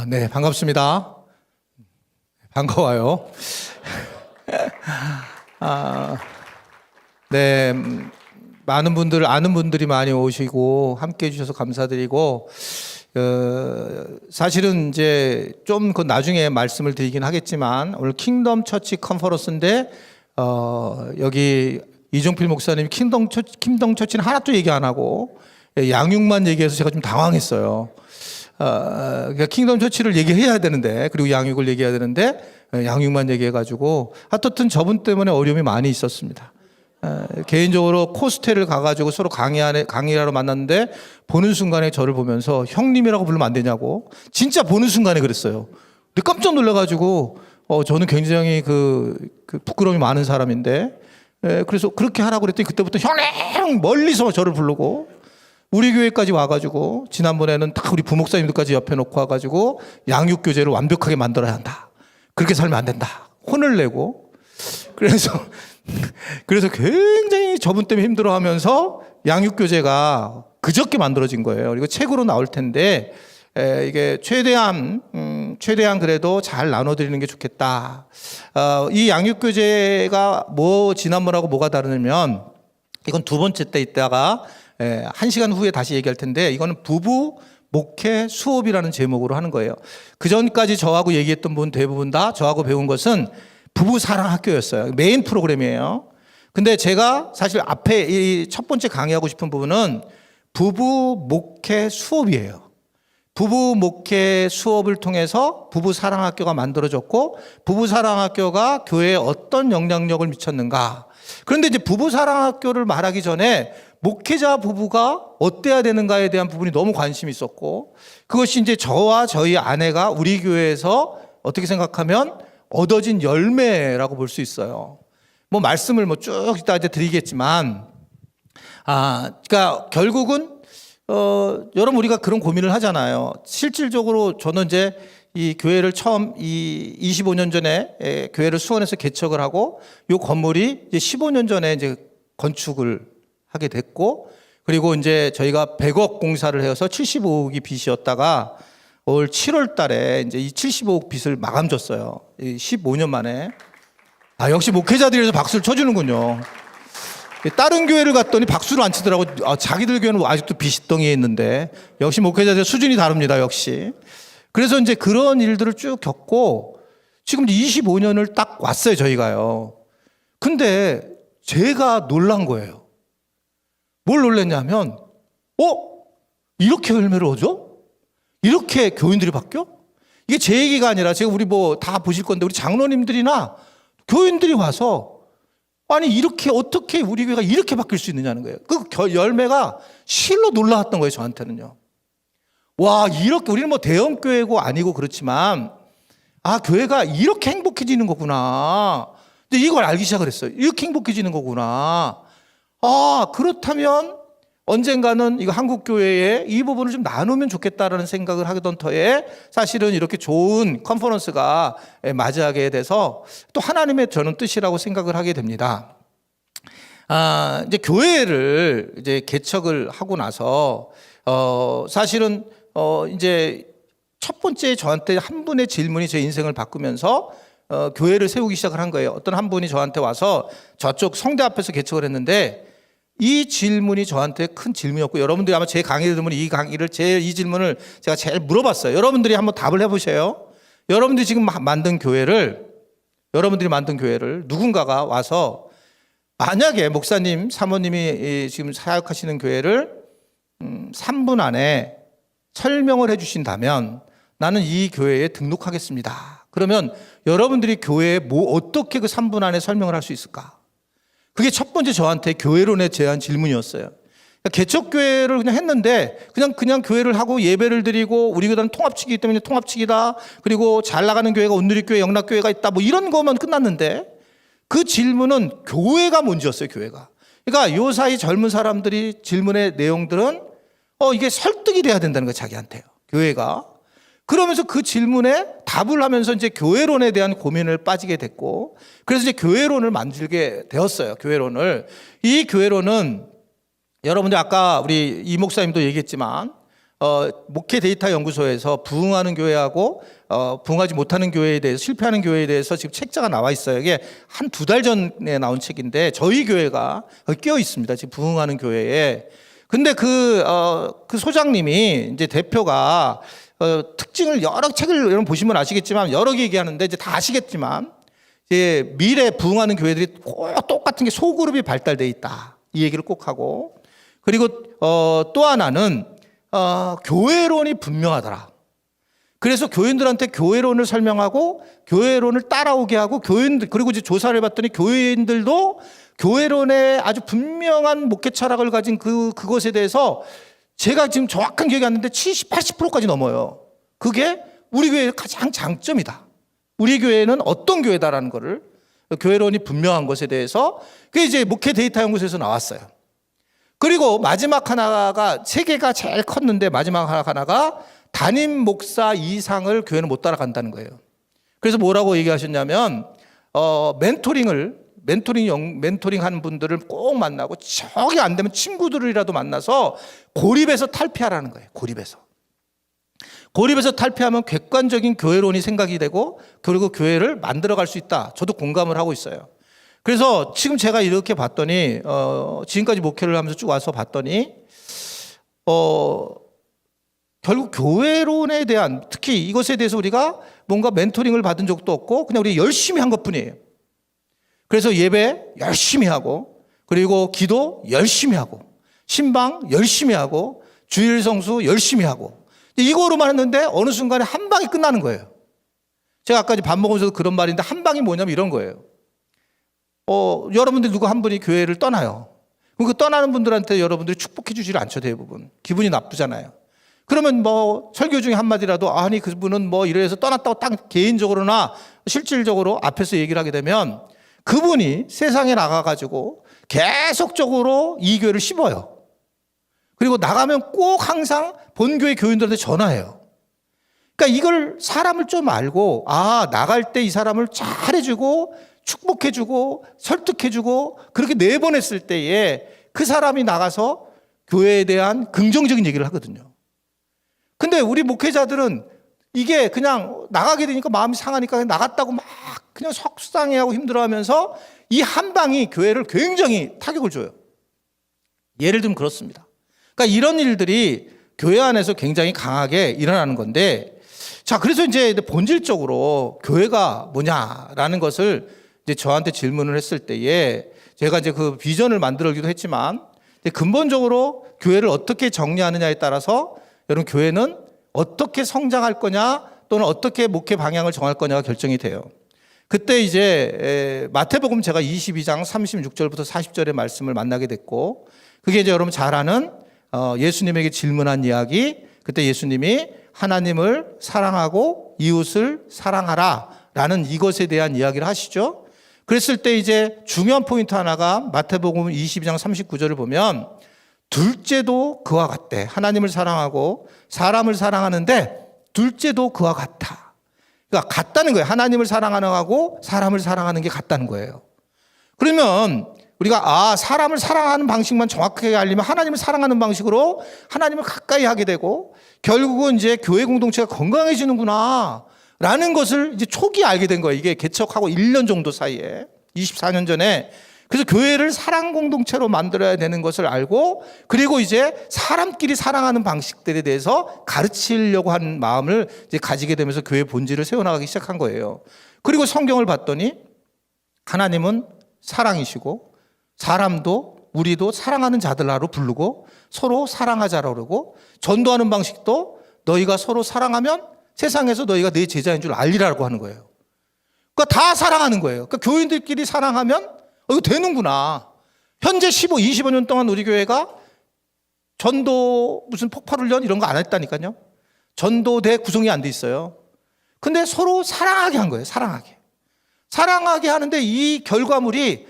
네, 반갑습니다. 반가워요. 네, 많은 분들, 아는 분들이 많이 오시고 함께 해주셔서 감사드리고, 사실은 이제 좀 그 나중에 말씀을 드리긴 하겠지만, 오늘 킹덤 처치 컨퍼런스인데, 여기 이종필 목사님이 킹덤 처치는 하나도 얘기 안 하고, 양육만 얘기해서 제가 좀 당황했어요. 그러니까 킹덤 처치를 얘기해야 되는데, 그리고 양육을 얘기해야 되는데, 양육만 얘기해가지고, 하여튼 저분 때문에 어려움이 많이 있었습니다. 개인적으로 코스텔을 가가지고 서로 강의하러 만났는데, 보는 순간에 저를 보면서 형님이라고 부르면 안 되냐고, 진짜 보는 순간에 그랬어요. 근데 깜짝 놀라가지고, 저는 굉장히 부끄러움이 많은 사람인데, 그래서 그렇게 하라고 그랬더니 그때부터 형님! 멀리서 저를 부르고, 우리 교회까지 와가지고 지난번에는 다 우리 부목사님들까지 옆에 놓고 와가지고 양육교제를 완벽하게 만들어야 한다. 그렇게 살면 안 된다. 혼을 내고 그래서 굉장히 저분 때문에 힘들어하면서 양육교제가 그저께 만들어진 거예요. 그리고 책으로 나올 텐데 이게 최대한 그래도 잘 나눠드리는 게 좋겠다. 이 양육교제가 지난번하고 뭐가 다르냐면 이건 두 번째 때 있다가 1시간 후에 다시 얘기할 텐데 이거는 부부 목회 수업이라는 제목으로 하는 거예요. 그 전까지 저하고 얘기했던 분 대부분 다 저하고 배운 것은 부부 사랑 학교였어요. 메인 프로그램이에요. 근데 제가 사실 앞에 이 첫 번째 강의하고 싶은 부분은 부부 목회 수업이에요. 부부 목회 수업을 통해서 부부 사랑 학교가 만들어졌고 부부 사랑 학교가 교회에 어떤 영향력을 미쳤는가. 그런데 이제 부부 사랑 학교를 말하기 전에 목회자 부부가 어때야 되는가에 대한 부분이 너무 관심이 있었고 그것이 이제 저와 저희 아내가 우리 교회에서 어떻게 생각하면 얻어진 열매라고 볼 수 있어요. 말씀을 쭉 이따 이제 드리겠지만, 그러니까 결국은 여러분 우리가 그런 고민을 하잖아요. 실질적으로 저는 이제 이 교회를 처음 25년 전에 교회를 수원에서 개척을 하고 이 건물이 이제 15년 전에 이제 건축을 하게 됐고 그리고 이제 저희가 100억 공사를 해서 75억이 빚이었다가 올 7월 달에 이제 이 75억 빚을 마감 줬어요. 15년 만에. 역시 목회자들에서 박수를 쳐주는군요. 다른 교회를 갔더니 박수를 안 치더라고. 자기들 교회는 아직도 빚덩이에 있는데 역시 목회자들 수준이 다릅니다. 역시. 그래서 이제 그런 일들을 쭉 겪고 지금 25년을 딱 왔어요. 저희가요. 근데 제가 놀란 거예요. 뭘 놀랐냐면 이렇게 열매를 얻어? 이렇게 교인들이 바뀌어? 이게 제 얘기가 아니라 제가 우리 다 보실 건데 우리 장로님들이나 교인들이 와서 아니 이렇게 어떻게 우리 교회가 이렇게 바뀔 수 있느냐는 거예요. 그 열매가 실로 놀라웠던 거예요. 저한테는요. 와 이렇게 우리는 대형 교회고 아니고 그렇지만 교회가 이렇게 행복해지는 거구나. 근데 이걸 알기 시작을 했어요. 이렇게 행복해지는 거구나. 그렇다면 언젠가는 이거 한국교회에 이 부분을 좀 나누면 좋겠다라는 생각을 하던 터에 사실은 이렇게 좋은 컨퍼런스가 맞이하게 돼서 또 하나님의 저는 뜻이라고 생각을 하게 됩니다. 이제 교회를 이제 개척을 하고 나서, 사실은, 이제 첫 번째 저한테 한 분의 질문이 제 인생을 바꾸면서 교회를 세우기 시작을 한 거예요. 어떤 한 분이 저한테 와서 저쪽 성대 앞에서 개척을 했는데 이 질문이 저한테 큰 질문이었고 여러분들이 아마 제 강의를 들으면 이 질문을 제가 제일 물어봤어요. 여러분들이 한번 답을 해보세요. 여러분들이 만든 교회를 누군가가 와서 만약에 목사님, 사모님이 지금 사역하시는 교회를 3분 안에 설명을 해주신다면 나는 이 교회에 등록하겠습니다. 그러면 여러분들이 교회에 어떻게 그 3분 안에 설명을 할 수 있을까? 그게 첫 번째 저한테 교회론에 대한 질문이었어요. 그러니까 개척교회를 그냥 했는데 그냥 교회를 하고 예배를 드리고 우리 교회는 통합치기이기 때문에 통합치기다. 그리고 잘 나가는 교회가 온누리교회, 영락교회가 있다. 이런 거만 끝났는데 그 질문은 교회가 뭔지였어요. 교회가. 그러니까 요 사이 젊은 사람들이 질문의 내용들은 이게 설득이 돼야 된다는 거예요. 자기한테요. 교회가. 그러면서 그 질문에 답을 하면서 이제 교회론에 대한 고민을 빠지게 됐고, 그래서 이제 교회론을 만들게 되었어요. 교회론을. 이 교회론은 여러분들 아까 우리 이 목사님도 얘기했지만, 목회 데이터 연구소에서 부흥하는 교회하고 부흥하지 못하는 교회에 대해서, 실패하는 교회에 대해서 지금 책자가 나와 있어요. 이게 한 2달 전에 나온 책인데 저희 교회가 끼어 있습니다. 지금 부흥하는 교회에. 근데 그 소장님이, 이제 대표가 특징을, 여러 책을 여러분 보시면 아시겠지만 여러 개 얘기하는데 이제 다 아시겠지만, 이제 미래 부흥하는 교회들이 꼭 똑같은 게 소그룹이 발달돼 있다, 이 얘기를 꼭 하고, 그리고 또 하나는 교회론이 분명하더라. 그래서 교인들한테 교회론을 설명하고 교회론을 따라오게 하고, 교인들, 그리고 이제 조사를 해봤더니 교인들도 교회론에 아주 분명한 목회 철학을 가진 그것에 대해서, 제가 지금 정확한 기억이 안 나는데 70, 80%까지 넘어요. 그게 우리 교회의 가장 장점이다. 우리 교회는 어떤 교회다라는 거를, 교회론이 분명한 것에 대해서, 그게 이제 목회 데이터 연구소에서 나왔어요. 그리고 마지막 하나가, 세 개가 제일 컸는데 마지막 하나가 담임 목사 이상을 교회는 못 따라간다는 거예요. 그래서 뭐라고 얘기하셨냐면, 멘토링 하는 분들을 꼭 만나고, 저기 안 되면 친구들이라도 만나서 고립해서 탈피하라는 거예요. 고립해서 탈피하면 객관적인 교회론이 생각이 되고, 그리고 교회를 만들어갈 수 있다. 저도 공감을 하고 있어요. 그래서 지금 제가 이렇게 봤더니, 지금까지 목회를 하면서 쭉 와서 봤더니, 결국 교회론에 대한, 특히 이것에 대해서 우리가 뭔가 멘토링을 받은 적도 없고 그냥 우리 열심히 한 것뿐이에요. 그래서 예배 열심히 하고, 그리고 기도 열심히 하고, 신방 열심히 하고, 주일 성수 열심히 하고, 이거로만 했는데 어느 순간에 한 방이 끝나는 거예요. 제가 아까 밥 먹으면서도 그런 말인데, 한 방이 뭐냐면 이런 거예요. 여러분들 누구 한 분이 교회를 떠나요. 그럼 그 떠나는 분들한테 여러분들이 축복해 주지를 않죠, 대부분. 기분이 나쁘잖아요. 그러면 뭐 설교 중에 한마디라도, 아니 그분은 뭐 이래서 떠났다고 딱 개인적으로나 실질적으로 앞에서 얘기를 하게 되면, 그분이 세상에 나가가지고 계속적으로 이 교회를 씹어요. 그리고 나가면 꼭 항상 본교회 교인들한테 전화해요. 그러니까 이걸 사람을 좀 알고, 나갈 때 이 사람을 잘해주고 축복해주고 설득해주고 그렇게 내보냈을 때에 그 사람이 나가서 교회에 대한 긍정적인 얘기를 하거든요. 근데 우리 목회자들은 이게 그냥 나가게 되니까 마음이 상하니까 나갔다고 막 그냥 속상해하고 힘들어하면서 이 한 방이 교회를 굉장히 타격을 줘요. 예를 들면 그렇습니다. 그러니까 이런 일들이 교회 안에서 굉장히 강하게 일어나는 건데, 자, 그래서 이제 본질적으로 교회가 뭐냐라는 것을 이제 저한테 질문을 했을 때에, 제가 이제 그 비전을 만들기도 했지만, 근본적으로 교회를 어떻게 정리하느냐에 따라서 여러분 교회는 어떻게 성장할 거냐, 또는 어떻게 목회 방향을 정할 거냐가 결정이 돼요. 그때 이제 마태복음 제가 22장 36절부터 40절의 말씀을 만나게 됐고, 그게 이제 여러분 잘 아는 예수님에게 질문한 이야기. 그때 예수님이 하나님을 사랑하고 이웃을 사랑하라 라는 이것에 대한 이야기를 하시죠. 그랬을 때 이제 중요한 포인트 하나가 마태복음 22장 39절을 보면, 둘째도 그와 같대. 하나님을 사랑하고 사람을 사랑하는데 둘째도 그와 같아. 그러니까 같다는 거예요. 하나님을 사랑하는 거하고 사람을 사랑하는 게 같다는 거예요. 그러면 우리가 사람을 사랑하는 방식만 정확하게 알리면 하나님을 사랑하는 방식으로 하나님을 가까이 하게 되고, 결국은 이제 교회 공동체가 건강해지는구나 라는 것을 이제 초기에 알게 된 거예요. 이게 개척하고 1년 정도 사이에, 24년 전에. 그래서 교회를 사랑 공동체로 만들어야 되는 것을 알고, 그리고 이제 사람끼리 사랑하는 방식들에 대해서 가르치려고 하는 마음을 이제 가지게 되면서 교회 본질을 세워나가기 시작한 거예요. 그리고 성경을 봤더니 하나님은 사랑이시고, 사람도, 우리도 사랑하는 자들라로 부르고 서로 사랑하자라고 그러고, 전도하는 방식도 너희가 서로 사랑하면 세상에서 너희가 내 제자인 줄 알리라고 하는 거예요. 그러니까 다 사랑하는 거예요. 그러니까 교인들끼리 사랑하면 이거 되는구나. 현재 25년 동안 우리 교회가 전도 무슨 폭발훈련 이런 거 안 했다니까요. 전도대 구성이 안 돼 있어요. 근데 서로 사랑하게 한 거예요. 사랑하게 하는데 이 결과물이,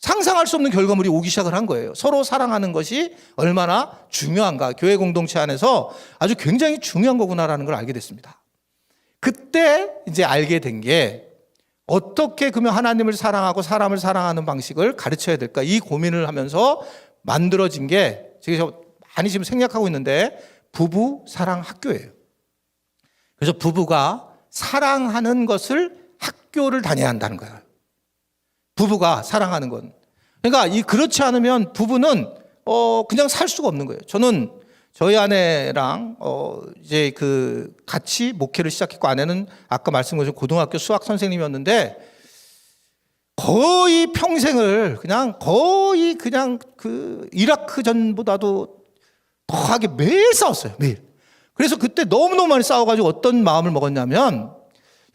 상상할 수 없는 결과물이 오기 시작을 한 거예요. 서로 사랑하는 것이 얼마나 중요한가. 교회 공동체 안에서 아주 굉장히 중요한 거구나라는 걸 알게 됐습니다. 그때 이제 알게 된 게, 어떻게 그러면 하나님을 사랑하고 사람을 사랑하는 방식을 가르쳐야 될까, 이 고민을 하면서 만들어진 게, 제가 많이 지금 생략하고 있는데 부부 사랑 학교예요. 그래서 부부가 사랑하는 것을 학교를 다녀야 한다는 거예요. 부부가 사랑하는 건. 그러니까 그렇지 않으면 부부는 그냥 살 수가 없는 거예요. 저는 저희 아내랑 이제 같이 목회를 시작했고, 아내는 아까 말씀드린 고등학교 수학 선생님이었는데 거의 평생을 거의 이라크 전보다도 더하게 매일 싸웠어요. 매일. 그래서 그때 너무너무 많이 싸워가지고 어떤 마음을 먹었냐면,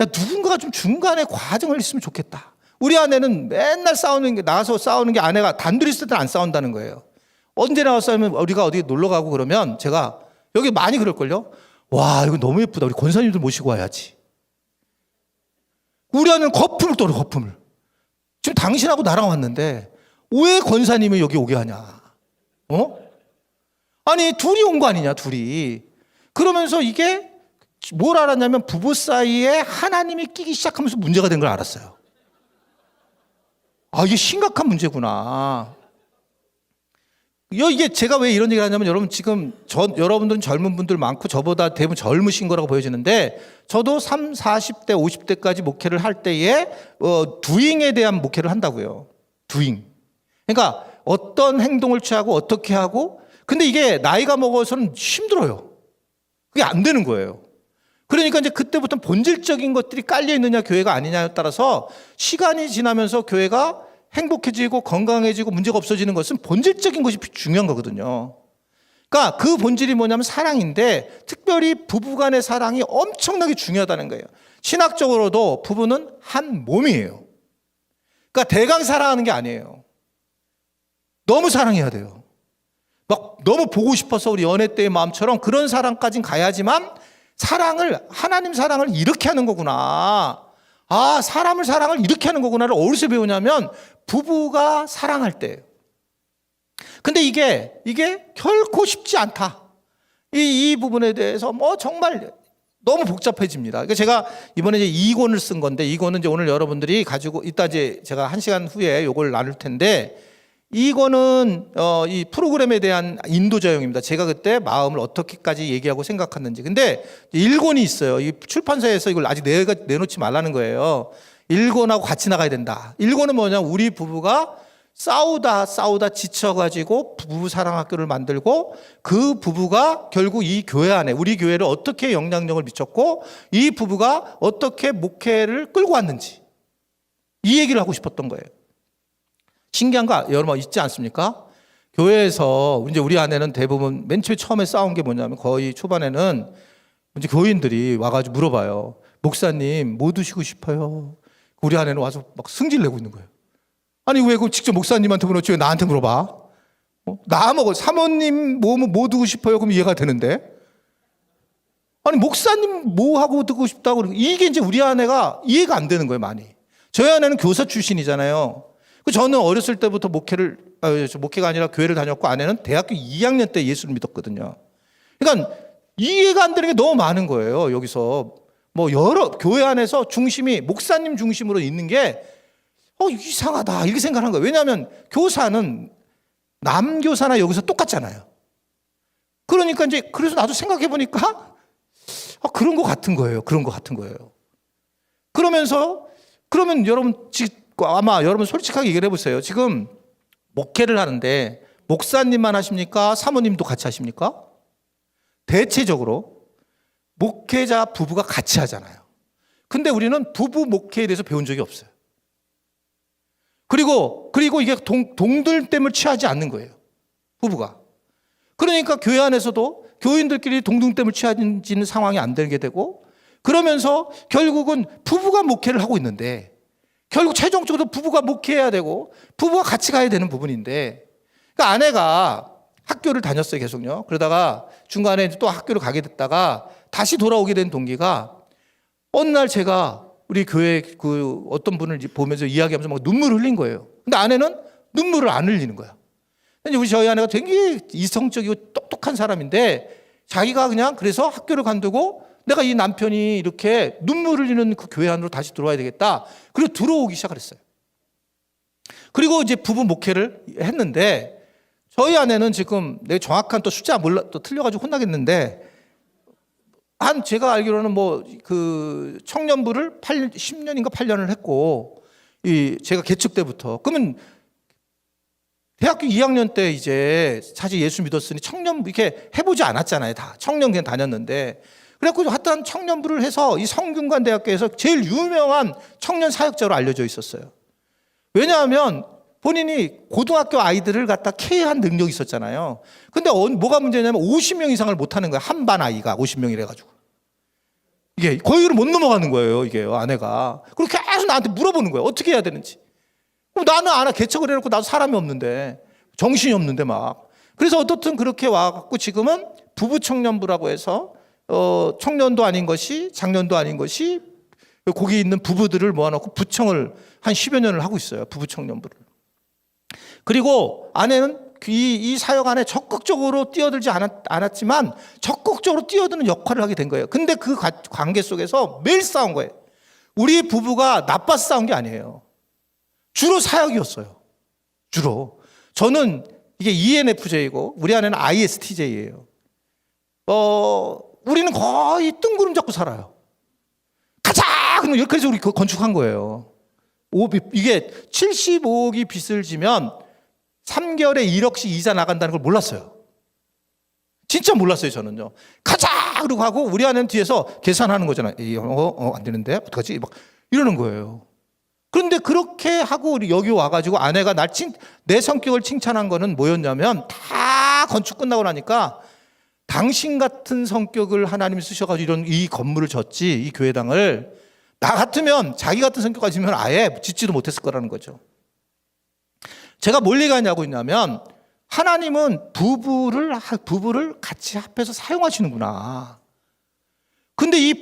야, 누군가가 좀 중간에 과정을 있으면 좋겠다. 우리 아내는 맨날 나가서 싸우는 게 아내가 단둘이 있을 때는 안 싸운다는 거예요. 언제 나와서 싸우면 우리가 어디 놀러 가고 그러면 제가 여기 많이 그럴걸요. 와, 이거 너무 예쁘다. 우리 권사님들 모시고 와야지. 우리 아내는 거품을 떨어, 거품을. 지금 당신하고 나랑 왔는데 왜 권사님이 여기 오게 하냐. 아니, 둘이 온 거 아니냐, 둘이. 그러면서 이게 뭘 알았냐면 부부 사이에 하나님이 끼기 시작하면서 문제가 된 걸 알았어요. 아, 이게 심각한 문제구나. 이게 제가 왜 이런 얘기를 하냐면, 여러분 지금 여러분들은 젊은 분들 많고 저보다 대부분 젊으신 거라고 보여지는데, 저도 40대 50대까지 목회를 할 때에 두잉에 대한 목회를 한다고요. 두잉. 그러니까 어떤 행동을 취하고 어떻게 하고, 근데 이게 나이가 먹어서는 힘들어요. 그게 안 되는 거예요. 그러니까 이제 그때부터 본질적인 것들이 깔려 있느냐 교회가 아니냐에 따라서 시간이 지나면서 교회가 행복해지고 건강해지고 문제가 없어지는 것은 본질적인 것이 중요한 거거든요. 그러니까 그 본질이 뭐냐면 사랑인데, 특별히 부부간의 사랑이 엄청나게 중요하다는 거예요. 신학적으로도 부부는 한 몸이에요. 그러니까 대강 사랑하는 게 아니에요. 너무 사랑해야 돼요. 막 너무 보고 싶어서 우리 연애 때의 마음처럼 그런 사랑까지는 가야지만, 하나님 사랑을 이렇게 하는 거구나. 아, 사람을 이렇게 하는 거구나를 어디서 배우냐면 부부가 사랑할 때예요. 근데 이게 결코 쉽지 않다. 이 부분에 대해서 정말 너무 복잡해집니다. 그러니까 제가 이번에 이제 2권을 쓴 건데, 2권은 이제 오늘 여러분들이 가지고 이따 이제 제가 1시간 후에 요걸 나눌 텐데, 이거는 이 프로그램에 대한 인도자용입니다. 제가 그때 마음을 어떻게까지 얘기하고 생각했는지. 근데 1권이 있어요. 이 출판사에서 이걸 아직 내놓지 말라는 거예요. 1권하고 같이 나가야 된다. 1권은 뭐냐, 우리 부부가 싸우다 지쳐가지고 부부 사랑학교를 만들고, 그 부부가 결국 이 교회 안에, 우리 교회를 어떻게 영향력을 미쳤고, 이 부부가 어떻게 목회를 끌고 왔는지, 이 얘기를 하고 싶었던 거예요. 신기한 거 여러분 있지 않습니까? 교회에서 이제 우리 아내는 대부분 맨 처음에 싸운 게 뭐냐면, 거의 초반에는 이제 교인들이 와가지고 물어봐요. 목사님 뭐 드시고 싶어요? 우리 아내는 와서 막 승질 내고 있는 거예요. 아니, 왜 그 직접 목사님한테 물었지 왜 나한테 물어봐? 나하고 사모님 뭐 두고 싶어요? 그럼 이해가 되는데, 아니 목사님 뭐 하고 듣고 싶다고, 이게 이제 우리 아내가 이해가 안 되는 거예요, 많이. 저희 아내는 교사 출신이잖아요. 저는 어렸을 때부터 목회가 아니라 교회를 다녔고, 아내는 대학교 2학년 때 예수를 믿었거든요. 그러니까 이해가 안 되는 게 너무 많은 거예요. 여기서 여러 교회 안에서 중심이 목사님 중심으로 있는 게 이상하다 이렇게 생각하는 거예요. 왜냐하면 교사는 남교사나 여기서 똑같잖아요. 그러니까 이제 그래서 나도 생각해 보니까 그런 것 같은 거예요. 그러면 여러분 아마 여러분 솔직하게 얘기를 해보세요. 지금 목회를 하는데 목사님만 하십니까? 사모님도 같이 하십니까? 대체적으로 목회자 부부가 같이 하잖아요. 근데 우리는 부부 목회에 대해서 배운 적이 없어요. 그리고 이게 동들댐을 취하지 않는 거예요, 부부가. 그러니까 교회 안에서도 교인들끼리 동등댐을 취하지는 상황이 안 되게 되고, 그러면서 결국은 부부가 목회를 하고 있는데, 결국 최종적으로 부부가 목회해야 되고 부부가 같이 가야 되는 부분인데, 그러니까 아내가 학교를 다녔어요, 계속요. 그러다가 중간에 또 학교를 가게 됐다가 다시 돌아오게 된 동기가, 어느 날 제가 우리 교회 어떤 분을 보면서 이야기하면서 막 눈물을 흘린 거예요. 근데 아내는 눈물을 안 흘리는 거야. 저희 아내가 되게 이성적이고 똑똑한 사람인데, 자기가 그냥 그래서 학교를 관두고 내가 이 남편이 이렇게 눈물을 흘리는 그 교회 안으로 다시 들어와야 되겠다. 그리고 들어오기 시작을 했어요. 그리고 이제 부부 목회를 했는데, 저희 아내는 지금 내 정확한 또 숫자 몰라 또 틀려가지고 혼나겠는데 제가 알기로는 뭐 그 청년부를 10년인가 8년을 했고 제가 개척 때부터 그러면 대학교 2학년 때 이제 사실 예수 믿었으니 청년부 이렇게 해보지 않았잖아요. 다 청년 그냥 다녔는데 그래갖고 하여튼 청년부를 해서 이 성균관대학교에서 제일 유명한 청년 사역자로 알려져 있었어요. 왜냐하면 본인이 고등학교 아이들을 갖다 케어한 능력이 있었잖아요. 근데 뭐가 문제냐면 50명 이상을 못하는 거예요. 한 반 아이가 50명이래 가지고 이게 거기를 못 넘어가는 거예요. 이게요, 아내가. 그리고 계속 나한테 물어보는 거예요. 어떻게 해야 되는지. 나는 아나 개척을 해놓고 나도 사람이 없는데 정신이 없는데 막. 그래서 어떻든 그렇게 와갖고 지금은 부부 청년부라고 해서 청년도 아닌 것이 장년도 아닌 것이 거기 있는 부부들을 모아놓고 부청을 한 10여 년을 하고 있어요. 부부 청년부를. 그리고 아내는 이 사역 안에 적극적으로 뛰어들지 않았지만 적극적으로 뛰어드는 역할을 하게 된 거예요. 근데 그 관계 속에서 매일 싸운 거예요. 우리 부부가 나빠서 싸운 게 아니에요. 주로 사역이었어요. 주로. 저는 이게 ENFJ이고 우리 아내는 ISTJ예요. 우리는 거의 뜬구름 잡고 살아요. 가자! 그럼 이렇게 해서 우리 그거 건축한 거예요. 이게 75억이 빚을 지면 3개월에 1억씩 이자 나간다는 걸 몰랐어요. 진짜 몰랐어요, 저는요. 가자! 그러고 하고 우리 아내는 뒤에서 계산하는 거잖아요. 안 되는데? 어떡하지? 막 이러는 거예요. 그런데 그렇게 하고 우리 여기 와가지고 아내가 내 성격을 칭찬한 거는 뭐였냐면 다 건축 끝나고 나니까 당신 같은 성격을 하나님이 쓰셔가지고 이 건물을 졌지, 이 교회당을. 나 같으면 자기 같은 성격 가지면 아예 짓지도 못했을 거라는 거죠. 제가 뭘 얘기하냐고 있냐면 하나님은 부부를 같이 합해서 사용하시는구나. 근데 이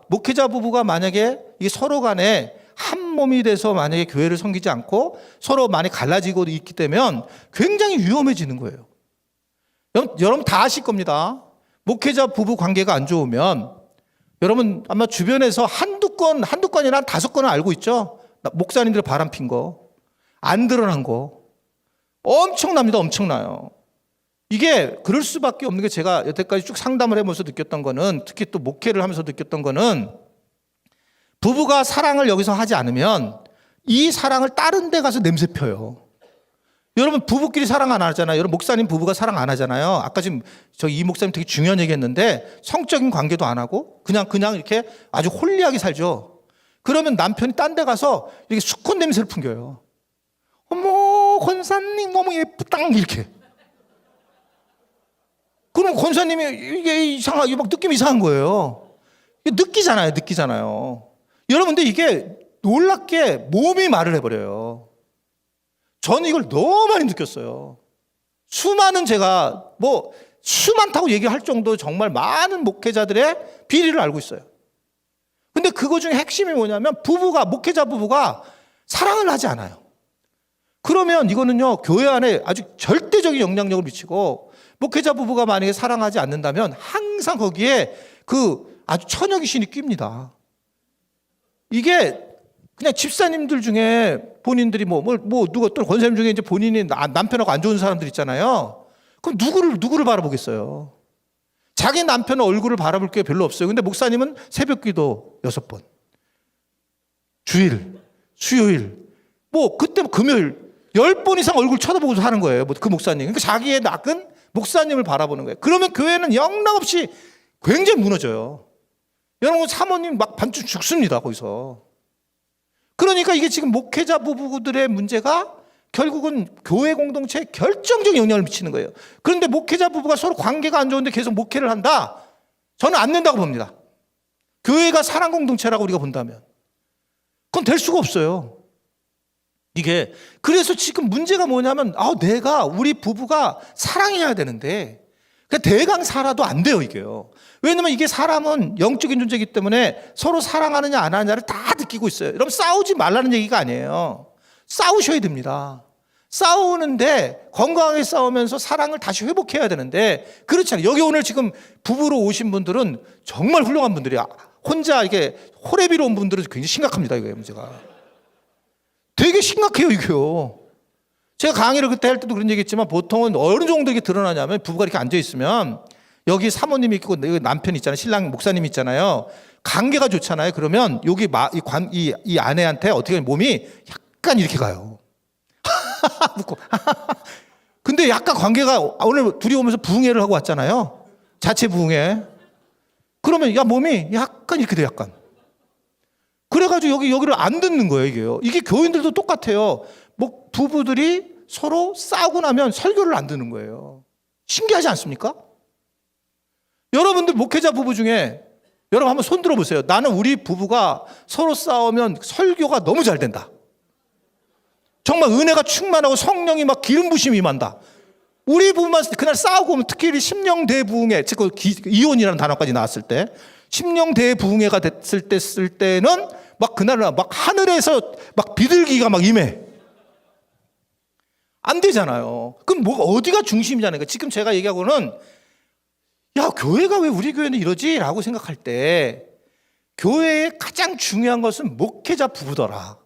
목회자 부부가 만약에 이 서로 간에 한 몸이 돼서 만약에 교회를 섬기지 않고 서로 많이 갈라지고 있기 때문에 굉장히 위험해지는 거예요. 여러분 다 아실 겁니다. 목회자 부부 관계가 안 좋으면 여러분 아마 주변에서 한두 건이나 5건은 알고 있죠. 목사님들 바람핀 거, 안 드러난 거 엄청납니다. 엄청나요. 이게 그럴 수밖에 없는 게 제가 여태까지 쭉 상담을 해보면서 느꼈던 거는 특히 또 목회를 하면서 느꼈던 거는 부부가 사랑을 여기서 하지 않으면 이 사랑을 다른 데 가서 냄새 펴요. 여러분 부부끼리 사랑 안 하잖아요. 여러분 목사님 부부가 사랑 안 하잖아요. 아까 지금 이 목사님 되게 중요한 얘기 했는데 성적인 관계도 안 하고 그냥 이렇게 아주 홀리하게 살죠. 그러면 남편이 딴 데 가서 이렇게 수컷 냄새를 풍겨요. 어머 권사님 너무 예쁘다 이렇게. 그럼 권사님이 이게 이상하게 막 느낌이 이상한 거예요. 느끼잖아요. 여러분 근데 이게 놀랍게 몸이 말을 해버려요. 저는 이걸 너무 많이 느꼈어요. 제가 수 많다고 얘기할 정도 정말 많은 목회자들의 비리를 알고 있어요. 근데 그거 중에 핵심이 뭐냐면 목회자 부부가 사랑을 하지 않아요. 그러면 이거는요, 교회 안에 아주 절대적인 영향력을 미치고 목회자 부부가 만약에 사랑하지 않는다면 항상 거기에 아주 처녀 귀신이 낍니다. 이게 그냥 집사님들 중에 본인들이 누가 또 권사님 중에 이제 본인이 남편하고 안 좋은 사람들 있잖아요. 그럼 누구를 바라보겠어요? 자기 남편 얼굴을 바라볼 게 별로 없어요. 근데 목사님은 새벽 기도 6번, 주일, 수요일, 그때 금요일 10번 이상 얼굴 쳐다보고서 하는 거예요. 그 목사님. 그러니까 자기의 낙은 목사님을 바라보는 거예요. 그러면 교회는 영락없이 굉장히 무너져요. 여러분 사모님 막 반쯤 죽습니다. 거기서. 그러니까 이게 지금 목회자 부부들의 문제가 결국은 교회 공동체에 결정적 영향을 미치는 거예요. 그런데 목회자 부부가 서로 관계가 안 좋은데 계속 목회를 한다? 저는 안 된다고 봅니다. 교회가 사랑 공동체라고 우리가 본다면. 그건 될 수가 없어요. 그래서 지금 문제가 뭐냐면 우리 부부가 사랑해야 되는데 대강 살아도 안 돼요. 이게요. 왜냐면 이게 사람은 영적인 존재이기 때문에 서로 사랑하느냐 안 하느냐를 다 느끼고 있어요. 여러분 싸우지 말라는 얘기가 아니에요. 싸우셔야 됩니다. 싸우는데 건강하게 싸우면서 사랑을 다시 회복해야 되는데 그렇지 않아요. 여기 오늘 지금 부부로 오신 분들은 정말 훌륭한 분들이야. 혼자 이게 호래비로 온 분들은 굉장히 심각합니다. 이거 문제가. 되게 심각해요. 이게요. 제가 강의를 그때 할 때도 그런 얘기 했지만 보통은 어느 정도 이게 드러나냐면 부부가 이렇게 앉아 있으면 여기 사모님이 있고 여기 남편이 있잖아요. 신랑 목사님이 있잖아요. 관계가 좋잖아요. 그러면 여기 이 아내한테 어떻게 몸이 약간 이렇게 가요. 웃고. 근데 약간 관계가 오늘 둘이 오면서 부흥회를 하고 왔잖아요. 자체 부흥회. 그러면 야 몸이 약간 이렇게 돼 약간. 그래가지고 여기를 안 듣는 거예요 이게요. 이게 교인들도 똑같아요. 뭐 부부들이 서로 싸우고 나면 설교를 안 듣는 거예요. 신기하지 않습니까? 여러분들 목회자 부부 중에 여러분 한번 손 들어보세요. 나는 우리 부부가 서로 싸우면 설교가 너무 잘 된다. 정말 은혜가 충만하고 성령이 막 기름 부심이 임한다. 우리 부부만 그날 싸우고 오면 특히 심령대부흥회, 즉 이혼이라는 단어까지 나왔을 때 심령대부흥회가 됐을 때 쓸 때는 막 그날은 막 하늘에서 막 비둘기가 막 임해. 안 되잖아요. 그럼 뭐가 어디가 중심이냐는 거예요. 지금 제가 얘기하고는 야 교회가 왜 우리 교회는 이러지? 라고 생각할 때 교회의 가장 중요한 것은 목회자 부부더라.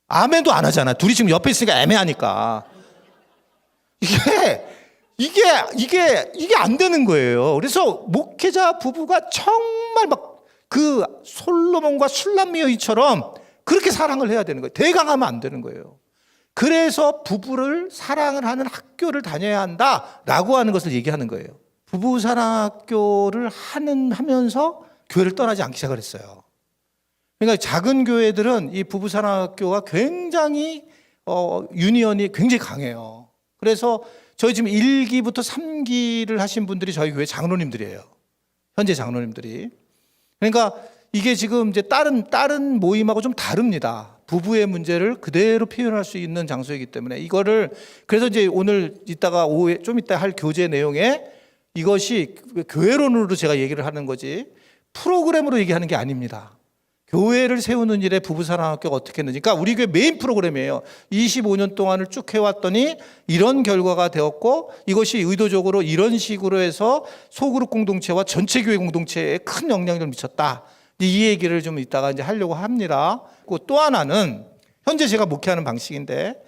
아멘도 안 하잖아. 둘이 지금 옆에 있으니까 애매하니까. 이게 안 되는 거예요. 그래서 목회자 부부가 정말 막 그 솔로몬과 술람미어이처럼 그렇게 사랑을 해야 되는 거예요. 대강하면 안 되는 거예요. 그래서 부부를 사랑을 하는 학교를 다녀야 한다라고 하는 것을 얘기하는 거예요. 부부 사랑학교를 하면서 교회를 떠나지 않기 시작을 했어요. 그러니까 작은 교회들은 이 부부 사랑학교가 굉장히 유니언이 굉장히 강해요. 그래서 저희 지금 1기부터 3기를 하신 분들이 저희 교회 장로님들이에요. 현재 장로님들이. 그러니까 이게 지금 이제 다른 모임하고 좀 다릅니다. 부부의 문제를 그대로 표현할 수 있는 장소이기 때문에 이거를 그래서 이제 오늘 이따가 오후에 좀 이따 할 교재 내용에 이것이 교회론으로 제가 얘기를 하는 거지 프로그램으로 얘기하는 게 아닙니다. 교회를 세우는 일에 부부사랑학교가 어떻게 했는지. 그러니까 우리 교회 메인 프로그램이에요. 25년 동안을 쭉 해왔더니 이런 결과가 되었고 이것이 의도적으로 이런 식으로 해서 소그룹 공동체와 전체 교회 공동체에 큰 영향력을 미쳤다. 이 얘기를 좀 이따가 이제 하려고 합니다. 또 하나는 현재 제가 목회하는 방식인데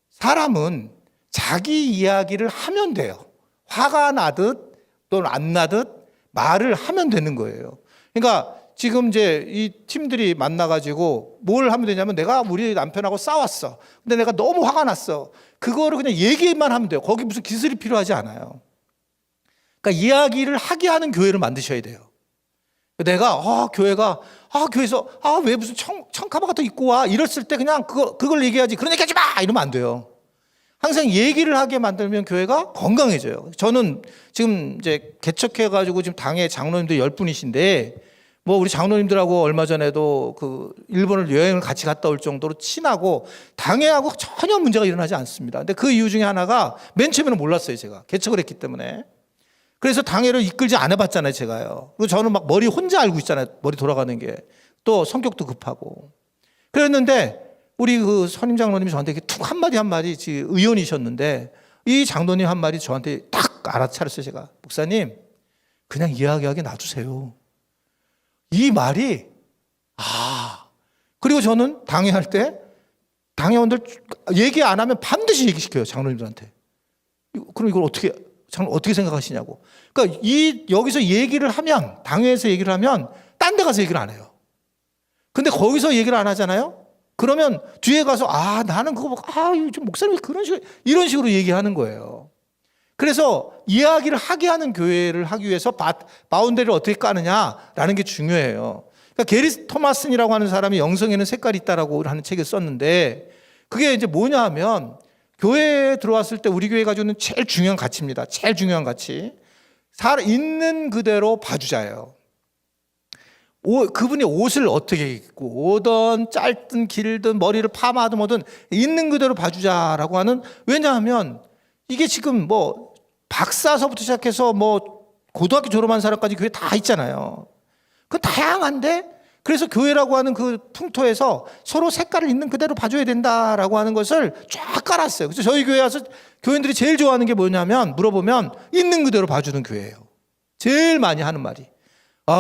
사람은 자기 이야기를 하면 돼요. 화가 나듯 또는 안 나듯 말을 하면 되는 거예요. 그러니까 지금 이제 이 팀들이 만나가지고 뭘 하면 되냐면 내가 우리 남편하고 싸웠어. 근데 내가 너무 화가 났어. 그거를 그냥 얘기만 하면 돼요. 거기 무슨 기술이 필요하지 않아요. 그러니까 이야기를 하게 하는 교회를 만드셔야 돼요. 내가 교회가 교회에서 왜 무슨 청카바 같은 거 입고 와 이랬을 때 그냥 그걸 얘기하지. 그런 얘기하지 마 이러면 안 돼요. 항상 얘기를 하게 만들면 교회가 건강해져요. 저는 지금 이제 개척해가지고 지금 당의 장로님들 10분이신데 뭐 우리 장로님들하고 얼마 전에도 그 일본을 여행을 같이 갔다 올 정도로 친하고 당회하고 전혀 문제가 일어나지 않습니다. 근데 그 이유 중에 하나가 맨 처음에는 몰랐어요. 제가 개척을 했기 때문에. 그래서 당회를 이끌지 않아 봤잖아요. 제가요. 그리고 저는 막 머리 혼자 알고 있잖아요. 머리 돌아가는 게. 또 성격도 급하고. 그랬는데 우리 그 선임 장로님이 저한테 이렇게 툭 한마디 의원이셨는데 이 장로님 한마디 저한테 딱 알아차렸어요. 제가. 목사님 그냥 이야기하게 놔두세요. 이 말이 그리고 저는 당회할 때 당회원들 얘기 안 하면 반드시 얘기시켜요. 장로님들한테. 그럼 이걸 어떻게 생각하시냐고. 그러니까 여기서 얘기를 하면 당회에서 얘기를 하면 딴 데 가서 얘기를 안 해요. 근데 거기서 얘기를 안 하잖아요. 그러면 뒤에 가서 나는 그거 좀 목사님이 이런 식으로 얘기하는 거예요. 그래서 이야기를 하게 하는 교회를 하기 위해서 바운더리를 어떻게 까느냐라는 게 중요해요. 그러니까 게리 토마슨이라고 하는 사람이 영성에는 색깔이 있다라고 하는 책을 썼는데 그게 이제 뭐냐 하면 교회에 들어왔을 때 우리 교회 가지고 있는 제일 중요한 가치입니다. 제일 중요한 가치. 있는 그대로 봐주자예요. 그분이 옷을 어떻게 입고 오든 짧든 길든 머리를 파마하든 뭐든 있는 그대로 봐주자라고 하는 왜냐하면 이게 지금 뭐 박사서부터 시작해서 뭐 고등학교 졸업한 사람까지 교회 다 있잖아요. 그 다양한데 그래서 교회라고 하는 그 풍토에서 서로 색깔을 있는 그대로 봐줘야 된다라고 하는 것을 쫙 깔았어요. 그래서 저희 교회 와서 교인들이 제일 좋아하는 게 뭐냐면 물어보면 있는 그대로 봐주는 교회예요. 제일 많이 하는 말이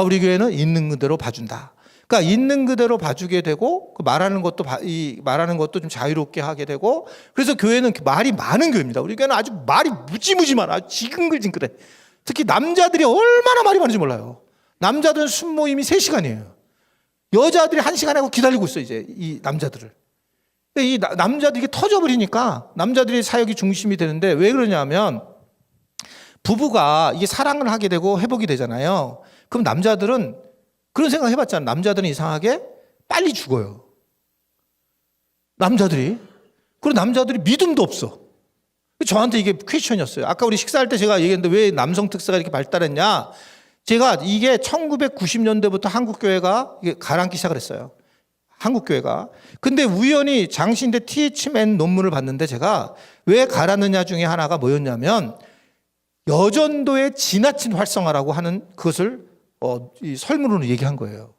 우리 교회는 있는 그대로 봐준다. 그러니까 있는 그대로 봐주게 되고 그 말하는 것도 좀 자유롭게 하게 되고 그래서 교회는 말이 많은 교회입니다. 우리 교회는 아주 말이 무지무지 많아. 아주 징글징글해. 특히 남자들이 얼마나 말이 많은지 몰라요. 남자들은 순모임이 3시간이에요. 여자들이 1시간 하고 기다리고 있어 이제 이 남자들을. 이 남자들이 터져버리니까 남자들이 사역이 중심이 되는데 왜 그러냐면 부부가 이게 사랑을 하게 되고 회복이 되잖아요. 그럼 남자들은 그런 생각 해봤잖아요. 남자들은 이상하게 빨리 죽어요. 남자들이. 그리고 남자들이 믿음도 없어. 저한테 이게 퀘스천이었어요. 아까 우리 식사할 때 제가 얘기했는데 왜 남성 특사가 이렇게 발달했냐. 제가 이게 1990년대부터 한국교회가 가라앉기 시작을 했어요. 한국교회가. 근데 우연히 장신대 TH맨 논문을 봤는데 제가 왜 가라앉느냐 중에 하나가 뭐였냐면 여전도의 지나친 활성화라고 하는 그것을 이 설문으로 얘기한 거예요.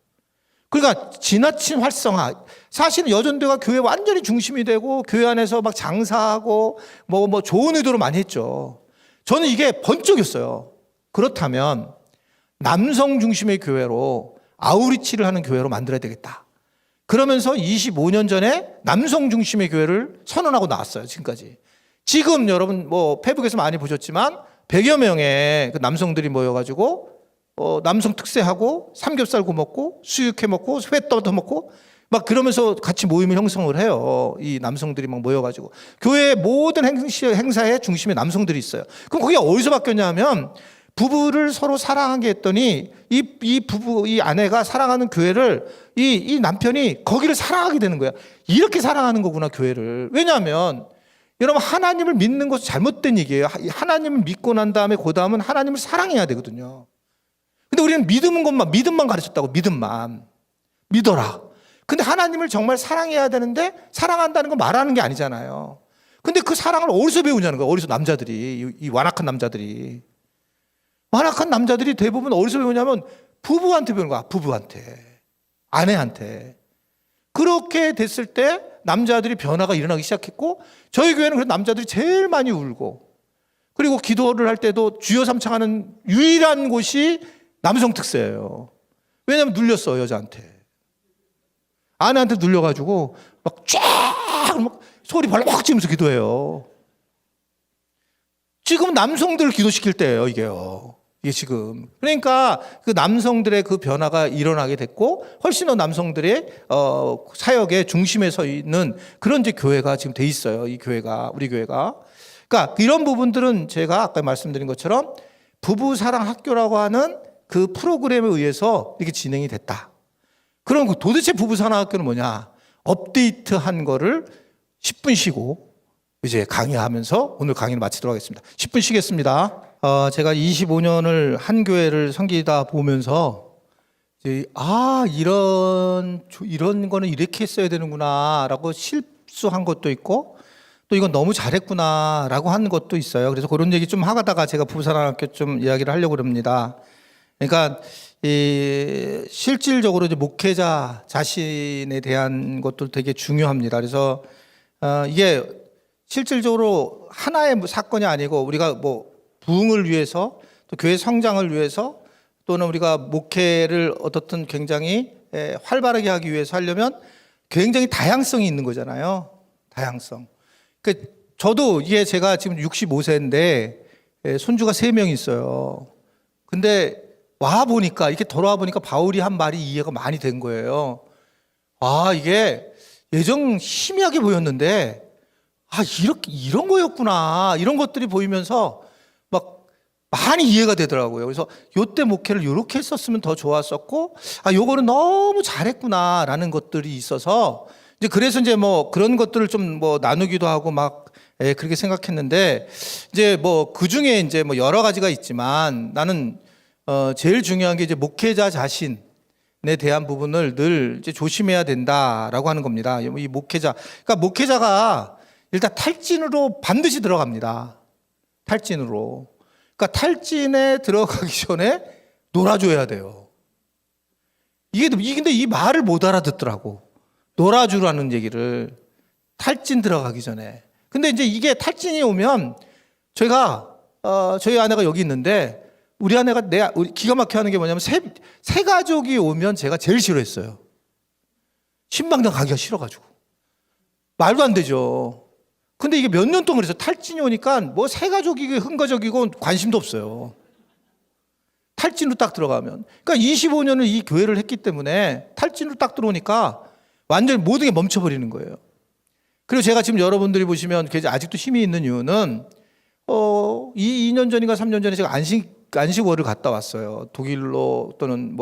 그러니까 지나친 활성화. 사실은 여전도가 교회 완전히 중심이 되고 교회 안에서 막 장사하고 뭐 좋은 의도로 많이 했죠. 저는 이게 번쩍였어요. 그렇다면 남성 중심의 교회로 아우리치를 하는 교회로 만들어야 되겠다. 그러면서 25년 전에 남성 중심의 교회를 선언하고 나왔어요. 지금까지. 지금 여러분 뭐 페북에서 많이 보셨지만 100여 명의 그 남성들이 모여가지고 남성 특세하고 삼겹살 구워 먹고 수육해 먹고 회 떠서 먹고 막 그러면서 같이 모임을 형성을 해요. 이 남성들이 막 모여가지고 교회 모든 행사의 중심에 남성들이 있어요. 그럼 그게 어디서 바뀌었냐면 부부를 서로 사랑하게 했더니 이 아내가 사랑하는 교회를 이 남편이 거기를 사랑하게 되는 거야. 이렇게 사랑하는 거구나 교회를. 왜냐하면 여러분 하나님을 믿는 것은 잘못된 얘기예요. 하나님을 믿고 난 다음에 그 다음은 하나님을 사랑해야 되거든요. 근데 우리는 믿음만 가르쳤다고. 믿음만 믿어라. 근데 하나님을 정말 사랑해야 되는데 사랑한다는 건 말하는 게 아니잖아요. 근데 그 사랑을 어디서 배우냐는 거예요. 어디서 남자들이 이 완악한 남자들이 대부분 어디서 배우냐면 부부한테 배우는 거야. 부부한테 아내한테. 그렇게 됐을 때 남자들이 변화가 일어나기 시작했고 저희 교회는 그래서 남자들이 제일 많이 울고 그리고 기도를 할 때도 주여 삼창하는 유일한 곳이 남성 특세예요. 왜냐하면 눌렸어 여자한테. 아내한테 눌려가지고 막 쫙 소리 발락 지면서 기도해요. 지금 남성들을 기도시킬 때예요 이게요. 이게 지금. 그러니까 그 남성들의 그 변화가 일어나게 됐고 훨씬 더 남성들의 사역의 중심에 서 있는 그런 이제 교회가 지금 돼 있어요. 이 교회가 우리 교회가. 그러니까 이런 부분들은 제가 아까 말씀드린 것처럼 부부 사랑 학교라고 하는 그 프로그램에 의해서 이렇게 진행이 됐다. 그럼 도대체 부부 사랑 학교는 뭐냐? 업데이트한 거를 10분 쉬고 이제 강의하면서 오늘 강의를 마치도록 하겠습니다. 10분 쉬겠습니다. 제가 25년을 한 교회를 섬기다 보면서 이제 이런 거는 이렇게 했어야 되는구나라고 실수한 것도 있고 또 이건 너무 잘했구나라고 한 것도 있어요. 그래서 그런 얘기 좀 하다가 제가 부부사랑학교 좀 이야기를 하려고 합니다. 그러니까 실질적으로 이제 목회자 자신에 대한 것도 되게 중요합니다. 그래서 이게 실질적으로 하나의 사건이 아니고 우리가 뭐 부흥을 위해서 또 교회 성장을 위해서 또는 우리가 목회를 어떻든 굉장히 활발하게 하기 위해서 하려면 굉장히 다양성이 있는 거잖아요. 다양성. 그러니까 저도 이게 제가 지금 65세인데 손주가 3명 있어요. 근데 와 보니까 이렇게 돌아와 보니까 바울이 한 말이 이해가 많이 된 거예요. 이게 예전 희미하게 보였는데 이런 거였구나. 이런 것들이 보이면서 막 많이 이해가 되더라고요. 그래서 요때 목회를 이렇게 했었으면 더 좋았었고, 요거는 너무 잘했구나라는 것들이 있어서 이제 그래서 이제 뭐 그런 것들을 좀 뭐 나누기도 하고 막 그렇게 생각했는데 이제 뭐 그 중에 이제 뭐 여러 가지가 있지만 나는 제일 중요한 게 이제 목회자 자신에 대한 부분을 늘 이제 조심해야 된다라고 하는 겁니다. 이 목회자, 그러니까 목회자가 일단 탈진으로 반드시 들어갑니다. 탈진으로. 그러니까 탈진에 들어가기 전에 놀아줘야 돼요. 근데 이 말을 못 알아듣더라고. 놀아주라는 얘기를 탈진 들어가기 전에. 근데 이제 이게 탈진이 오면 저희 아내가 여기 있는데 우리 아내가 기가 막혀 하는 게 뭐냐면 새 가족이 오면 제가 제일 싫어했어요. 신방장 가기가 싫어가지고. 말도 안 되죠. 근데 이게 몇 년 동안 그래서 탈진이 오니까 뭐 새 가족이고 흥가족이고 관심도 없어요. 탈진으로 딱 들어가면. 그러니까 25년을 이 교회를 했기 때문에 탈진으로 딱 들어오니까 완전히 모든 게 멈춰버리는 거예요. 그리고 제가 지금 여러분들이 보시면 아직도 힘이 있는 이유는 2년 전인가 3년 전에 제가 안식월을 갔다 왔어요. 독일로 또는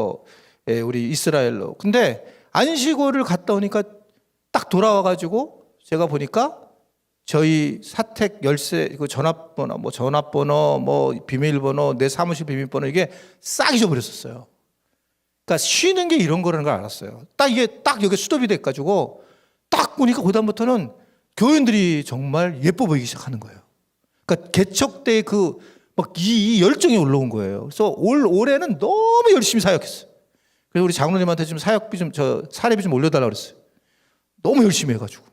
우리 이스라엘로. 근데 안식월을 갔다 오니까 딱 돌아와가지고 제가 보니까 저희 사택 열쇠, 그 전화번호, 비밀번호, 내 사무실 비밀번호 이게 싹 잊어버렸었어요. 그러니까 쉬는 게 이런 거라는 걸 알았어요. 딱 여기 수도비 돼가지고 딱 보니까 그다음부터는 교인들이 정말 예뻐 보이기 시작하는 거예요. 그러니까 개척 때 이 열정이 올라온 거예요. 그래서 올해는 너무 열심히 사역했어요. 그래서 우리 장로님한테 좀 사역비 사례비 좀 올려달라고 그랬어요. 너무 열심히 해가지고.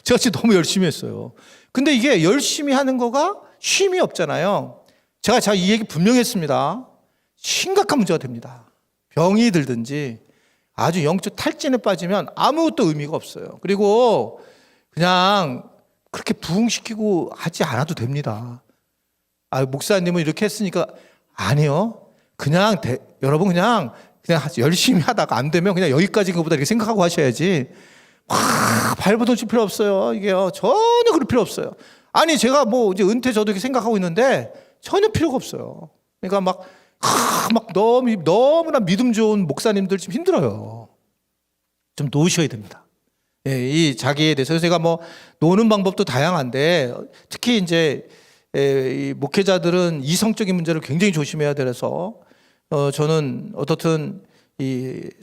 제가 진짜 너무 열심히 했어요. 근데 이게 열심히 하는 거가 쉼이 없잖아요. 제가 이 얘기 분명히 했습니다. 심각한 문제가 됩니다. 병이 들든지 아주 영적 탈진에 빠지면 아무것도 의미가 없어요. 그리고 그냥 그렇게 부흥시키고 하지 않아도 됩니다. 목사님은 이렇게 했으니까 아니요. 여러분 그냥 열심히 하다가 안 되면 그냥 여기까지인 것보다 이렇게 생각하고 하셔야지. 발버둥 칠 필요 없어요. 이게요. 전혀 그럴 필요 없어요. 아니, 제가 이제 은퇴 저도 이렇게 생각하고 있는데 전혀 필요가 없어요. 그러니까 너무나 믿음 좋은 목사님들 지금 힘들어요. 좀 놓으셔야 됩니다. 예, 이 자기에 대해서. 제가 노는 방법도 다양한데 특히 이제 이 목회자들은 이성적인 문제를 굉장히 조심해야 돼서 저는 어떻든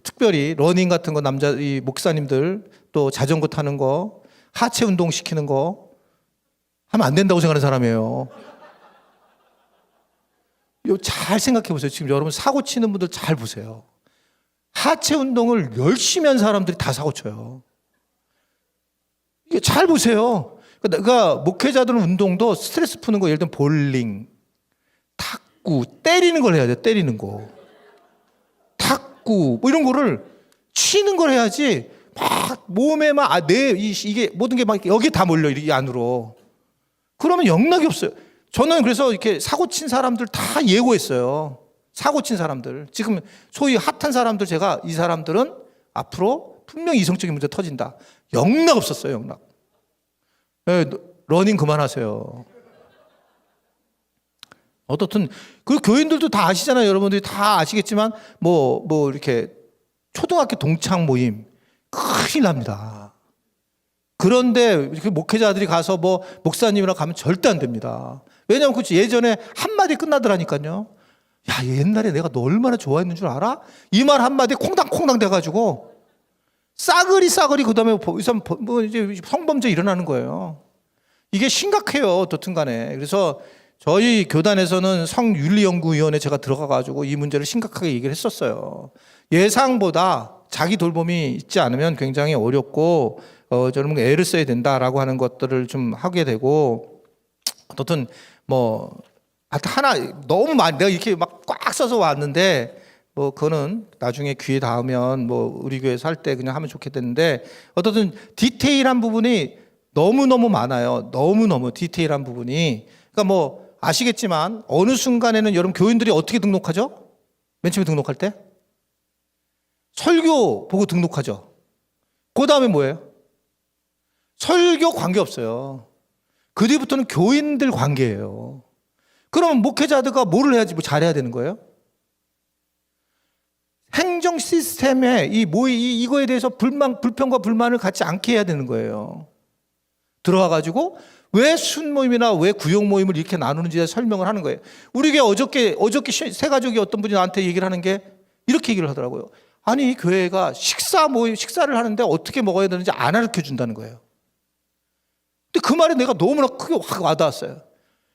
특별히 러닝 같은 거 이 목사님들 또 자전거 타는 거 하체 운동 시키는 거 하면 안 된다고 생각하는 사람이에요. 잘 생각해 보세요. 지금 여러분 사고 치는 분들 잘 보세요. 하체 운동을 열심히 한 사람들이 다 사고 쳐요. 이게 잘 보세요. 그러니까 목회자들은 운동도 스트레스 푸는 거 예를 들면 볼링, 탁구, 때리는 걸 해야 돼요. 때리는 거. 탁구 이런 거를 치는 걸 해야지 몸에 이게 모든 게 여기 다 몰려 이 안으로. 그러면 영락이 없어요. 저는 그래서 이렇게 사고 친 사람들 다 예고했어요. 사고 친 사람들. 지금 소위 핫한 사람들 이 사람들은 앞으로 분명히 이성적인 문제 터진다. 영락 없었어요, 영락. 네, 러닝 그만하세요. 어떻든 그 교인들도 다 아시잖아요. 여러분들이 다 아시겠지만 이렇게 초등학교 동창 모임 큰일 납니다. 그런데 이렇게 목회자들이 가서 목사님이랑 가면 절대 안 됩니다. 왜냐하면 예전에 한마디 끝나더라니까요. 야, 옛날에 내가 너 얼마나 좋아했는 줄 알아? 이 말 한마디에 콩당콩당 돼가지고 싸그리 그다음에 이제 성범죄 일어나는 거예요. 이게 심각해요. 어떻든 간에. 그래서 저희 교단에서는 성윤리연구위원회 제가 들어가가지고 이 문제를 심각하게 얘기를 했었어요. 예상보다 자기 돌봄이 있지 않으면 굉장히 어렵고 저는 애를 써야 된다라고 하는 것들을 좀 하게 되고 어떻든 하나 너무 많이 내가 이렇게 꽉 써서 왔는데 그거는 나중에 기회 닿으면 우리 교회에서 할 때 그냥 하면 좋겠는데 어떻든 디테일한 부분이 너무너무 많아요. 너무너무 디테일한 부분이. 그러니까 아시겠지만 어느 순간에는 여러분 교인들이 어떻게 등록하죠? 맨 처음에 등록할 때? 설교 보고 등록하죠. 그 다음에 뭐예요? 설교 관계없어요. 그 뒤부터는 교인들 관계예요. 그러면 목회자들과 뭐를 해야지 잘해야 되는 거예요? 행정 시스템에 이거에 대해서 불평과 불만을 갖지 않게 해야 되는 거예요. 들어와가지고 왜 순모임이나 왜 구역모임을 이렇게 나누는지에 설명을 하는 거예요. 우리 교회 어저께 새 가족이 어떤 분이 나한테 얘기를 하는 게 이렇게 얘기를 하더라고요. 아니, 교회가 식사를 하는데 어떻게 먹어야 되는지 안 가르쳐 준다는 거예요. 근데 그 말이 내가 너무나 크게 확 와닿았어요.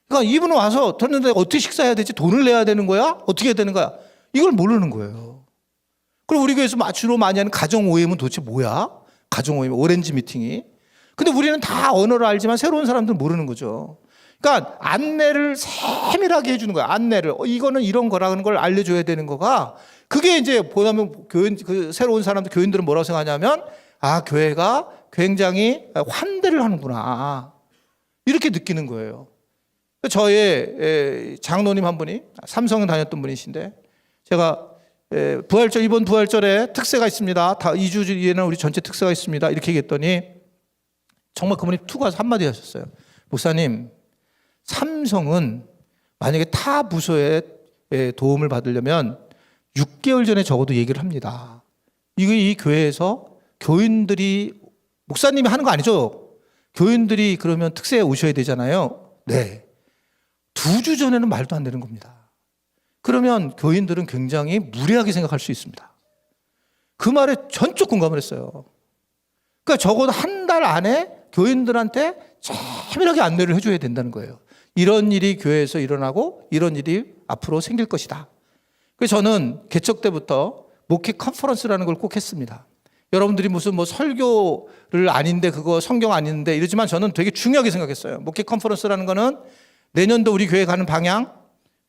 그러니까 이분은 와서 들었는데 어떻게 식사해야 되지? 돈을 내야 되는 거야? 어떻게 해야 되는 거야? 이걸 모르는 거예요. 그리고 우리 교회에서 주로 많이 하는 가정오임은 도대체 뭐야? 가정오임, 오렌지 미팅이. 근데 우리는 다 언어를 알지만 새로운 사람들은 모르는 거죠. 그러니까 안내를 세밀하게 해주는 거야. 안내를 이거는 이런 거라는 걸 알려줘야 되는 거가 그게 이제 보다면 교인 그 새로 온 사람들 교인들은 뭐라고 생각하냐면 교회가 굉장히 환대를 하는구나 이렇게 느끼는 거예요. 저의 장로님 한 분이 삼성에 다녔던 분이신데 제가 부활절 이번 부활절에 특세가 있습니다. 다 2주 뒤에는 우리 전체 특세가 있습니다. 이렇게 얘기했더니 정말 그분이 툭 와서 한마디 하셨어요. 목사님, 삼성은 만약에 타 부서의 도움을 받으려면 6개월 전에 적어도 얘기를 합니다. 이 교회에서 교인들이 목사님이 하는 거 아니죠? 교인들이 그러면 특세에 오셔야 되잖아요. 네. 2주 전에는 말도 안 되는 겁니다. 그러면 교인들은 굉장히 무례하게 생각할 수 있습니다. 그 말에 전적 공감을 했어요. 그러니까 적어도 한 달 안에 교인들한테 세밀하게 안내를 해줘야 된다는 거예요. 이런 일이 교회에서 일어나고 이런 일이 앞으로 생길 것이다. 그래서 저는 개척 때부터 목회 컨퍼런스라는 걸 꼭 했습니다. 여러분들이 무슨 뭐 설교를 아닌데 그거 성경 아닌데 이러지만 저는 되게 중요하게 생각했어요. 목회 컨퍼런스라는 거는 내년도 우리 교회 가는 방향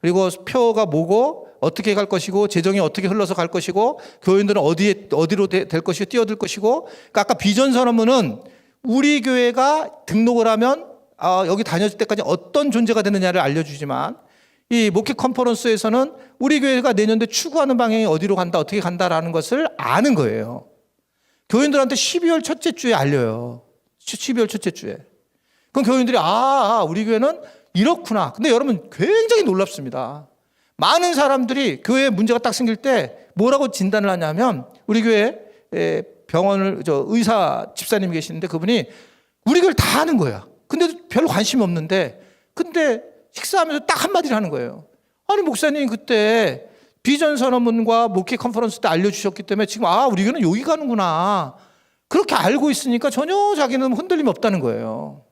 그리고 표가 뭐고 어떻게 갈 것이고 재정이 어떻게 흘러서 갈 것이고 교인들은 어디로 될 것이고 뛰어들 것이고 그러니까 아까 비전 선언문은 우리 교회가 등록을 하면 여기 다녔을 때까지 어떤 존재가 되느냐를 알려주지만 이 목회 컨퍼런스에서는 우리 교회가 내년도에 추구하는 방향이 어디로 간다 어떻게 간다라는 것을 아는 거예요. 교인들한테 12월 첫째 주에 알려요. 12월 첫째 주에. 그럼 교인들이 우리 교회는 이렇구나. 근데 여러분 굉장히 놀랍습니다. 많은 사람들이 교회에 문제가 딱 생길 때 뭐라고 진단을 하냐면 우리 교회 병원을 의사 집사님이 계시는데 그분이 우리 교회를 다 아는 거야. 근데도 별로 관심이 없는데 근데 식사하면서 딱 한마디를 하는 거예요. 아니 목사님 그때 비전 선언문과 목회 컨퍼런스 때 알려주셨기 때문에 지금 우리 교회는 여기 가는구나. 그렇게 알고 있으니까 전혀 자기는 흔들림이 없다는 거예요.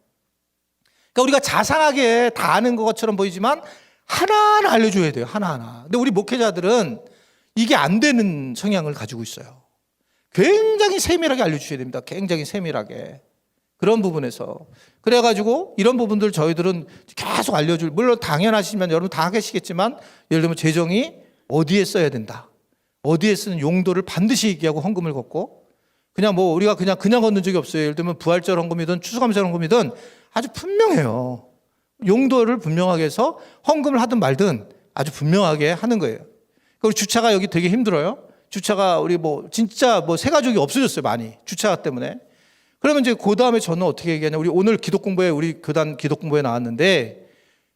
그러니까 우리가 자상하게 다 아는 것처럼 보이지만 하나하나 알려줘야 돼요. 하나하나. 근데 우리 목회자들은 이게 안 되는 성향을 가지고 있어요. 굉장히 세밀하게 알려주셔야 됩니다. 굉장히 세밀하게. 그런 부분에서. 그래가지고 이런 부분들 저희들은 계속 물론 당연하시면 여러분 다 하시겠지만 예를 들면 재정이 어디에 써야 된다. 어디에 쓰는 용도를 반드시 얘기하고 헌금을 걷고 그냥 뭐 우리가 그냥 걷는 적이 없어요. 예를 들면 부활절 헌금이든 추수감사 헌금이든 아주 분명해요. 용도를 분명하게 해서 헌금을 하든 말든 아주 분명하게 하는 거예요. 그리고 주차가 여기 되게 힘들어요. 주차가 우리 진짜 새 가족이 없어졌어요. 많이. 주차 때문에. 그러면 이제 그 다음에 저는 어떻게 얘기하냐. 우리 오늘 우리 교단 기독 공부에 나왔는데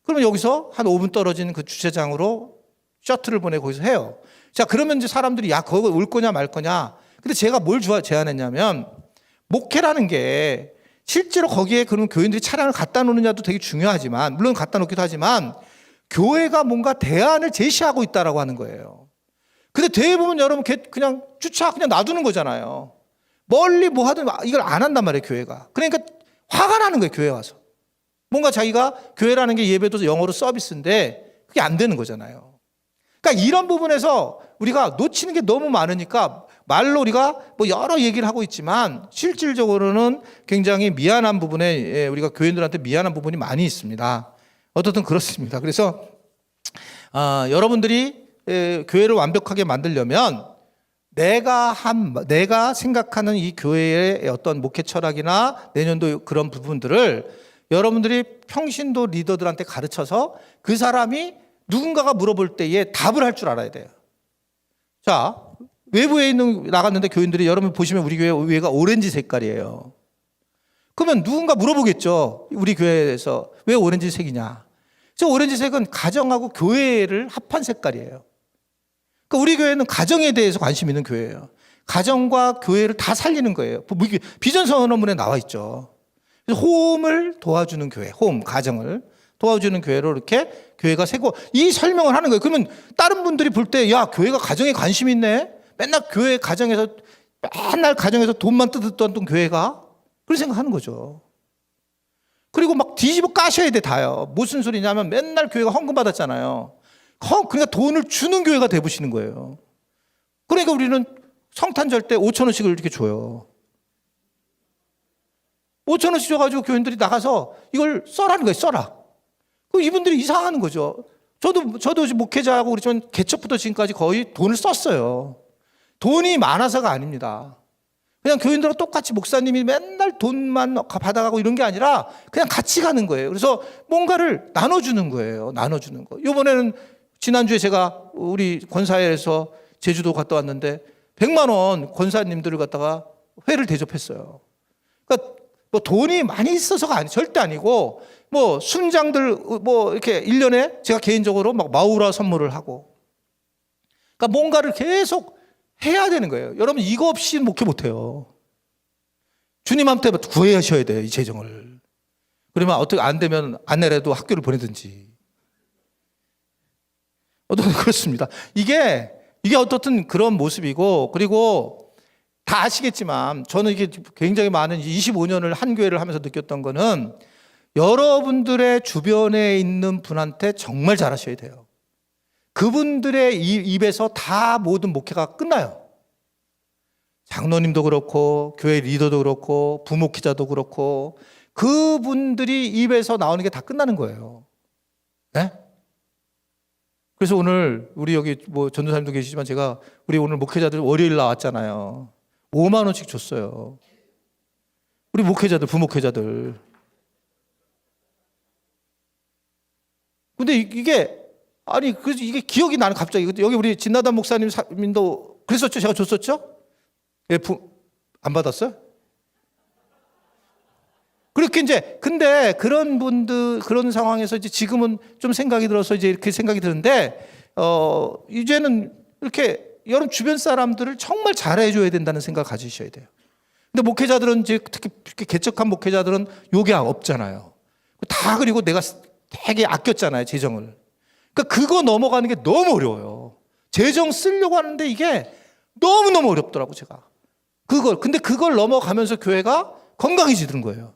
그러면 여기서 한 5분 떨어진 그 주차장으로 셔틀을 보내고 거기서 해요. 자, 그러면 이제 사람들이 거기 올 거냐 말 거냐. 근데 제가 뭘 제안했냐면 목회라는 게 실제로 거기에 그런 교인들이 차량을 갖다 놓느냐도 되게 중요하지만 물론 갖다 놓기도 하지만 교회가 뭔가 대안을 제시하고 있다라고 하는 거예요. 근데 대부분 여러분 그냥 주차 그냥 놔두는 거잖아요. 멀리 뭐 하든 이걸 안 한단 말이에요, 교회가. 그러니까 화가 나는 거예요, 교회 와서. 뭔가 자기가 교회라는 게 예배도 영어로 서비스인데 그게 안 되는 거잖아요. 그러니까 이런 부분에서 우리가 놓치는 게 너무 많으니까 말로 우리가 여러 얘기를 하고 있지만 실질적으로는 굉장히 미안한 부분에 우리가 교인들한테 미안한 부분이 많이 있습니다. 어떻든 그렇습니다. 그래서 여러분들이 교회를 완벽하게 만들려면 내가 생각하는 이 교회의 어떤 목회 철학이나 내년도 그런 부분들을 여러분들이 평신도 리더들한테 가르쳐서 그 사람이 누군가가 물어볼 때에 답을 할 줄 알아야 돼요. 자, 외부에 나갔는데 교인들이 여러분 보시면 우리 교회 위에가 오렌지 색깔이에요. 그러면 누군가 물어보겠죠. 우리 교회에서 왜 오렌지색이냐. 저 오렌지색은 가정하고 교회를 합한 색깔이에요. 그러니까 우리 교회는 가정에 대해서 관심 있는 교회예요. 가정과 교회를 다 살리는 거예요. 비전 선언문에 나와 있죠. 그래서 호흡을 도와주는 교회, 가정을 도와주는 교회로 이렇게 교회가 세고 이 설명을 하는 거예요. 그러면 다른 분들이 볼 때 교회가 가정에 관심 있네. 맨날 가정에서 돈만 뜯었던 교회가 그런 생각하는 거죠. 그리고 막 뒤집어 까셔야 돼 다요. 무슨 소리냐면 맨날 교회가 헌금 받았잖아요. 그러니까 돈을 주는 교회가 되보시는 거예요. 그러니까 우리는 성탄절 때 5,000원씩을 이렇게 줘요. 5,000원씩 줘가지고 교인들이 나가서 이걸 써라는 거예요. 써라. 이분들이 이상한 거죠. 저도 목회자하고 그렇지만 개척부터 지금까지 거의 돈을 썼어요. 돈이 많아서가 아닙니다. 그냥 교인들하고 똑같이 목사님이 맨날 돈만 받아가고 이런 게 아니라 그냥 같이 가는 거예요. 그래서 뭔가를 나눠주는 거예요. 나눠주는 거. 이번에는 지난주에 제가 우리 권사회에서 제주도 갔다 왔는데 100만 원 권사님들을 갖다가 회를 대접했어요. 그러니까 뭐 돈이 많이 있어서가 절대 아니고 뭐 순장들 뭐 이렇게 1년에 제가 개인적으로 막 마우라 선물을 하고 그러니까 뭔가를 계속 해야 되는 거예요. 여러분 이거 없이 목회 못해요. 주님한테 구하셔야 돼요. 이 재정을. 그러면 어떻게 안 되면 아내라도 학교를 보내든지. 그렇습니다. 이게 어떻든 그런 모습이고 그리고 다 아시겠지만 저는 이게 굉장히 많은 25년을 한 교회를 하면서 느꼈던 거는 여러분들의 주변에 있는 분한테 정말 잘하셔야 돼요. 그분들의 입에서 다 모든 목회가 끝나요. 장로님도 그렇고 교회 리더도 그렇고 부목회자도 그렇고 그분들이 입에서 나오는 게 다 끝나는 거예요. 네? 그래서 오늘 우리 여기 뭐 전도사님도 계시지만 제가 우리 오늘 목회자들 월요일 나왔잖아요. 5만 원씩 줬어요. 우리 목회자들 부목회자들. 근데 이게 기억이 나는 갑자기. 여기 우리 진나단 목사님도 그랬었죠? 제가 줬었죠? 예, 안 받았어요? 그렇게 근데 그런 분들, 그런 상황에서 이제 지금은 좀 생각이 들어서 이제 이렇게 생각이 드는데, 이제는 이렇게 여러분 주변 사람들을 정말 잘해줘야 된다는 생각 가지셔야 돼요. 근데 목회자들은 이제 특히 개척한 목회자들은 요게 없잖아요. 그리고 내가 되게 아꼈잖아요, 재정을. 그러니까 그거 넘어가는 게 너무 어려워요. 재정 쓰려고 하는데 이게 너무너무 어렵더라고, 제가. 근데 그걸 넘어가면서 교회가 건강해지는 거예요.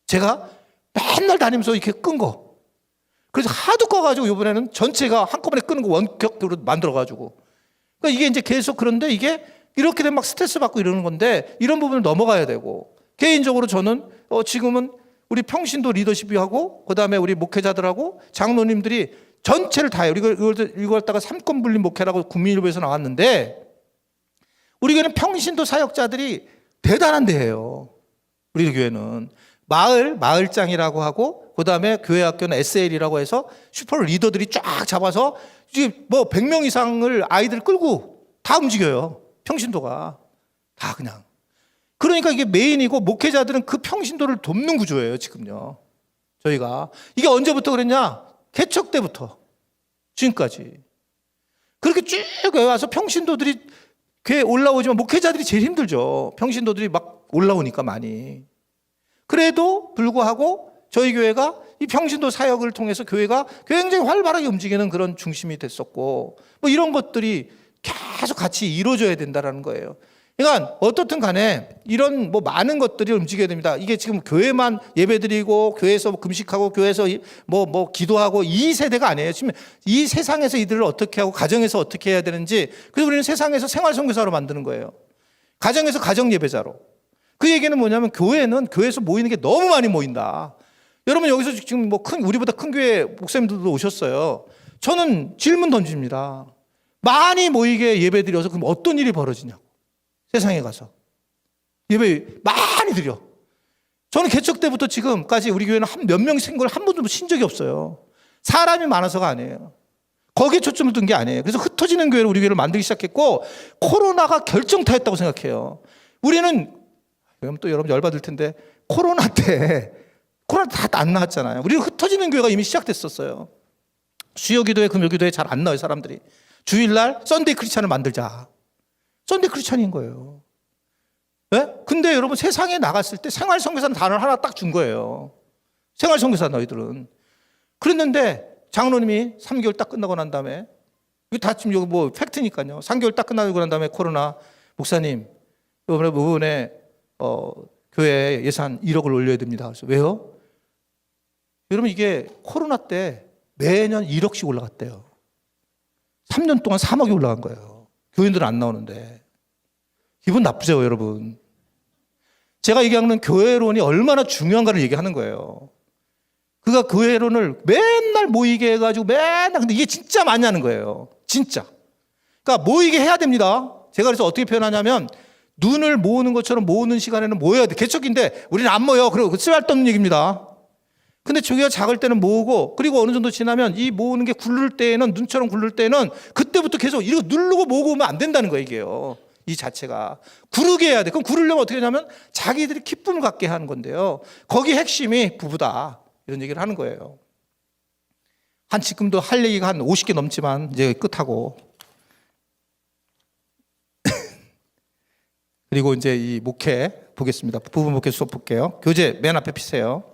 제가 맨날 다니면서 이렇게 끈 거. 그래서 하도 꺼가지고 이번에는 전체가 한꺼번에 끄는 거 원격으로 만들어가지고. 그러니까 이게 이제 계속 그런데 이게 이렇게 되면 막 스트레스 받고 이러는 건데 이런 부분을 넘어가야 되고. 개인적으로 저는 지금은 우리 평신도 리더십이 하고 그다음에 우리 목회자들하고 장로님들이 전체를 다 해요. 이걸 갖다가 삼권 분립 목회라고 국민일보에서 나왔는데 우리 교회는 평신도 사역자들이 대단한 데예요. 우리 교회는 마을장이라고 하고 그다음에 교회 학교는 SL이라고 해서 슈퍼 리더들이 쫙 잡아서 이제 뭐 100명 이상을 아이들 끌고 다 움직여요. 평신도가 다 그냥. 그러니까 이게 메인이고 목회자들은 그 평신도를 돕는 구조예요, 지금요. 저희가. 이게 언제부터 그랬냐? 개척 때부터 지금까지. 그렇게 쭉 와서 평신도들이 교회에 올라오지만 목회자들이 제일 힘들죠. 평신도들이 막 올라오니까 많이. 그래도 불구하고 저희 교회가 이 평신도 사역을 통해서 교회가 굉장히 활발하게 움직이는 그런 중심이 됐었고 뭐 이런 것들이 계속 같이 이루어져야 된다는 거예요. 그러니까 어떻든 간에 이런 뭐 많은 것들이 움직여야 됩니다. 이게 지금 교회만 예배드리고 교회에서 금식하고 교회에서 뭐 기도하고 이 세대가 아니에요. 지금 이 세상에서 이들을 어떻게 하고 가정에서 어떻게 해야 되는지 그래서 우리는 세상에서 생활선교사로 만드는 거예요. 가정에서 가정예배자로. 그 얘기는 뭐냐면 교회는 교회에서 모이는 게 너무 많이 모인다. 여러분 여기서 지금 뭐 우리보다 큰 교회 목사님들도 오셨어요. 저는 질문 던집니다. 많이 모이게 예배드려서 그럼 어떤 일이 벌어지냐고. 세상에 가서 예배 많이 드려. 저는 개척 때부터 지금까지 우리 교회는 몇 명 생 걸 한 번도 신 적이 없어요. 사람이 많아서가 아니에요. 거기에 초점을 둔 게 아니에요. 그래서 흩어지는 교회를 우리 교회를 만들기 시작했고 코로나가 결정타였다고 생각해요. 우리는 그럼 또 여러분 열받을 텐데 코로나 때 다 안 나왔잖아요. 우리는 흩어지는 교회가 이미 시작됐었어요. 수요기도회 금요기도회 잘 안 나와요 사람들이. 주일날 썬데이 크리스찬을 만들자. 썬데이 크리스찬인 거예요. 네? 근데 여러분 세상에 나갔을 때 생활선교사는 단어를 하나 딱 준 거예요. 생활선교사 너희들은. 그랬는데 장로님이 3개월 딱 끝나고 난 다음에 이거 다 지금 여기 뭐 팩트니까요. 3개월 딱 끝나고 난 다음에 코로나 목사님 이번에 교회 예산 1억을 올려야 됩니다. 그래서 왜요? 여러분 이게 코로나 때 매년 1억씩 올라갔대요. 3년 동안 3억이 올라간 거예요. 교인들은 안 나오는데. 기분 나쁘죠, 여러분. 제가 얘기하는 교회론이 얼마나 중요한가를 얘기하는 거예요. 그가 교회론을 맨날 모이게 해가지고 맨날, 근데 이게 진짜 많이 하는 거예요. 진짜. 그러니까 모이게 해야 됩니다. 제가 그래서 어떻게 표현하냐면 눈을 모으는 것처럼 모으는 시간에는 모여야 돼. 개척인데 우리는 안 모여. 그리고 쓸데없는 얘기입니다. 근데 조기가 작을 때는 모으고, 그리고 어느 정도 지나면 이 모으는 게 굴를 때에는, 눈처럼 굴를 때는 그때부터 계속 이거 누르고 모으고 오면 안 된다는 거예요. 이게요. 이 자체가 구르게 해야 돼. 그럼 구르려면 어떻게 하냐면 자기들이 기쁨을 갖게 하는 건데요. 거기 핵심이 부부다, 이런 얘기를 하는 거예요. 한 지금도 할 얘기가 한 50개 넘지만 이제 끝하고 그리고 이제 이 목회 보겠습니다. 부부 목회 수업 볼게요. 교재 맨 앞에 피세요.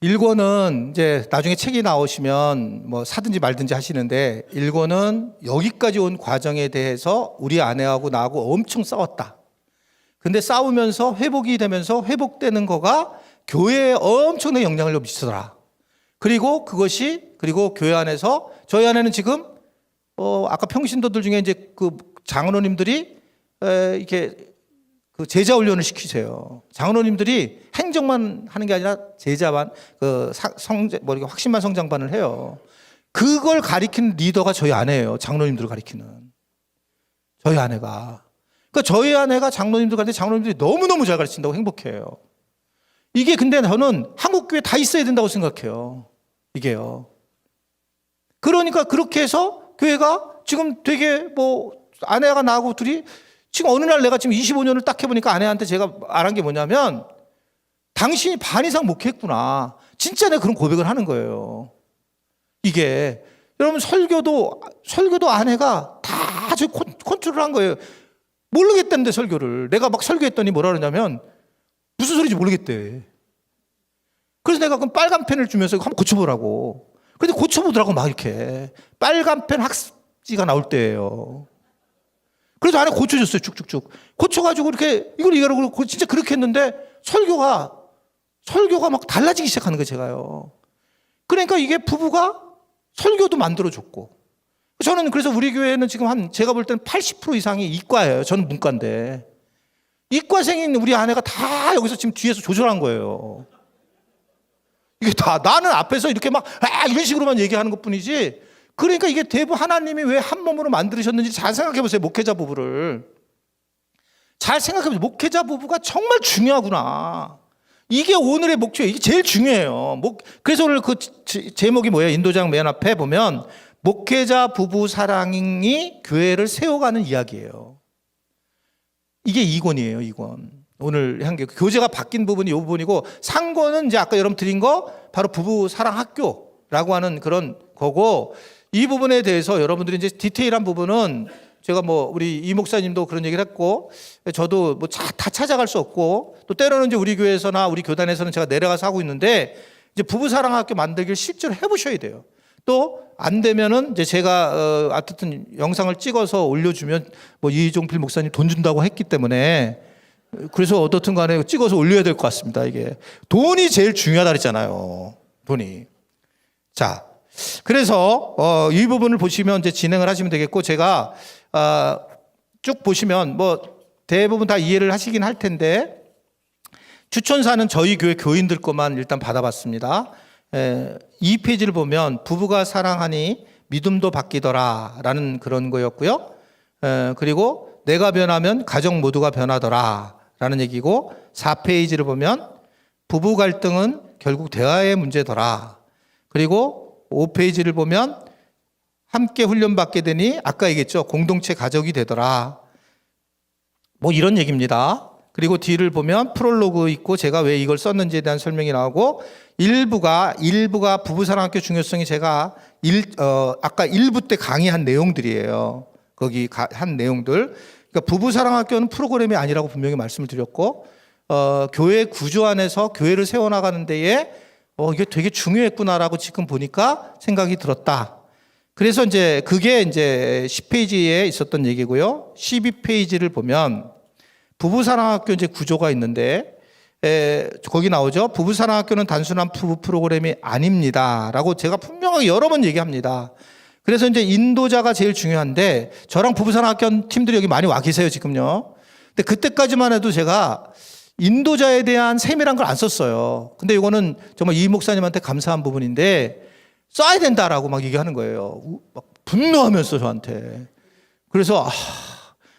1권은 이제 나중에 책이 나오시면 뭐 사든지 말든지 하시는데, 1권은 여기까지 온 과정에 대해서 우리 아내하고 나하고 엄청 싸웠다. 근데 싸우면서 회복이 되면서 회복되는 거가 교회에 엄청난 영향을 미치더라. 그리고 그것이, 그리고 교회 안에서 저희 아내는 지금 아까 평신도들 중에 이제 그 장로님들이 이렇게 그 제자 훈련을 시키세요. 장로님들이 행정만 하는 게 아니라 제자반, 확신반 성장반을 해요. 그걸 가리키는 리더가 저희 아내예요. 장로님들을 가리키는. 저희 아내가. 그러니까 저희 아내가 장로님들 가르치는데 장로님들이 너무너무 잘 가르친다고 행복해요. 이게 근데 저는 한국교회 다 있어야 된다고 생각해요. 이게요. 그러니까 그렇게 해서 교회가 지금 되게 뭐 아내가 나하고 둘이 지금 어느 날 내가 지금 25년을 딱 해보니까 아내한테 제가 말한 게 뭐냐면, 당신이 반 이상 목회했구나. 진짜 내가 그런 고백을 하는 거예요. 이게 여러분 설교도 아내가 다 저 컨트롤한 거예요. 모르겠다는데 설교를 내가 막 설교했더니 뭐라 그러냐면 무슨 소리인지 모르겠대. 그래서 내가 그럼 빨간 펜을 주면서 한번 고쳐보라고. 근데 고쳐보더라고. 막 이렇게 빨간 펜 학습지가 나올 때예요. 그래서 안에 고쳐줬어요. 쭉쭉쭉 고쳐가지고 이렇게 이걸 이거라고 진짜 그렇게 했는데 설교가 막 달라지기 시작하는 거예요. 제가요. 그러니까 이게 부부가 설교도 만들어줬고, 저는 그래서 우리 교회는 지금 제가 볼 때는 80% 이상이 이과예요. 저는 문과인데 이과생인 우리 아내가 다 여기서 지금 뒤에서 조절한 거예요. 이게 다 나는 앞에서 이렇게 막 이런 식으로만 얘기하는 것뿐이지. 그러니까 이게 대부분 하나님이 왜 한 몸으로 만드셨는지 잘 생각해 보세요. 목회자 부부를 잘 생각해 보세요. 목회자 부부가 정말 중요하구나. 이게 오늘의 목표, 이게 제일 중요해요. 그래서 오늘 그 제목이 뭐예요? 인도장 맨 앞에 보면 목회자 부부 사랑이 교회를 세워가는 이야기예요. 이게 2권이에요. 2권. 오늘 한 게 교재가 바뀐 부분이 이 부분이고, 상권은 이제 아까 여러분 드린 거 바로 부부 사랑 학교라고 하는 그런 거고, 이 부분에 대해서 여러분들이 이제 디테일한 부분은 제가 뭐 우리 이 목사님도 그런 얘기를 했고, 저도 뭐 다 찾아갈 수 없고, 또 때로는 이제 우리 교회에서나 우리 교단에서는 제가 내려가서 하고 있는데, 이제 부부 사랑 학교 만들기를 실제로 해보셔야 돼요. 또 안 되면은 이제 제가 어쨌든 영상을 찍어서 올려주면 뭐 이종필 목사님 돈 준다고 했기 때문에, 그래서 어떻든 간에 찍어서 올려야 될 것 같습니다. 이게 돈이 제일 중요하다 그랬잖아요. 돈이. 자, 그래서 이 부분을 보시면 이제 진행을 하시면 되겠고, 제가 쭉 보시면 뭐 대부분 다 이해를 하시긴 할 텐데, 추천사는 저희 교회 교인들 것만 일단 받아봤습니다. 2페이지를 보면 부부가 사랑하니 믿음도 바뀌더라 라는 그런 거였고요. 그리고 내가 변하면 가정 모두가 변하더라 라는 얘기고, 4페이지를 보면 부부 갈등은 결국 대화의 문제더라. 그리고 5페이지를 보면 함께 훈련받게 되니 아까 얘기했죠. 공동체 가족이 되더라. 뭐 이런 얘기입니다. 그리고 뒤를 보면 프롤로그 있고 제가 왜 이걸 썼는지에 대한 설명이 나오고, 일부가 부부사랑학교 중요성이 제가 아까 1부 때 강의한 내용들이에요. 거기 한 내용들. 그러니까 부부사랑학교는 프로그램이 아니라고 분명히 말씀을 드렸고, 교회 구조 안에서 교회를 세워나가는 데에 이게 되게 중요했구나라고 지금 보니까 생각이 들었다. 그래서 이제 그게 이제 10페이지에 있었던 얘기고요. 12페이지를 보면 부부사랑학교 이제 구조가 있는데, 거기 나오죠. 부부사랑학교는 단순한 부부 프로그램이 아닙니다라고 제가 분명하게 여러 번 얘기합니다. 그래서 이제 인도자가 제일 중요한데, 저랑 부부사랑학교 팀들이 여기 많이 와 계세요, 지금요. 근데 그때까지만 해도 제가 인도자에 대한 세밀한 걸 안 썼어요. 근데 이거는 정말 이 목사님한테 감사한 부분인데 써야 된다라고 막 얘기하는 거예요. 막 분노하면서 저한테. 그래서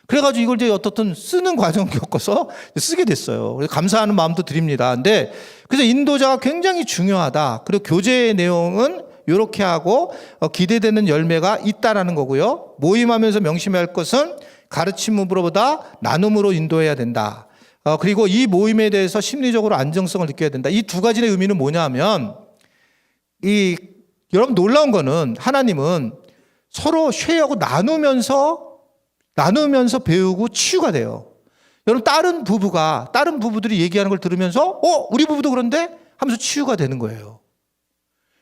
그래가지고 이걸 이제 어떻든 쓰는 과정 겪어서 쓰게 됐어요. 그래서 감사하는 마음도 드립니다. 근데 그래서 인도자가 굉장히 중요하다. 그리고 교제의 내용은 이렇게 하고 기대되는 열매가 있다라는 거고요. 모임하면서 명심해야 할 것은 가르침으로보다 나눔으로 인도해야 된다. 그리고 이 모임에 대해서 심리적으로 안정성을 느껴야 된다. 이 두 가지의 의미는 뭐냐면 여러분 놀라운 거는 하나님은 서로 쉐어하고 나누면서 배우고 치유가 돼요. 여러분 다른 부부들이 얘기하는 걸 들으면서 우리 부부도 그런데 하면서 치유가 되는 거예요.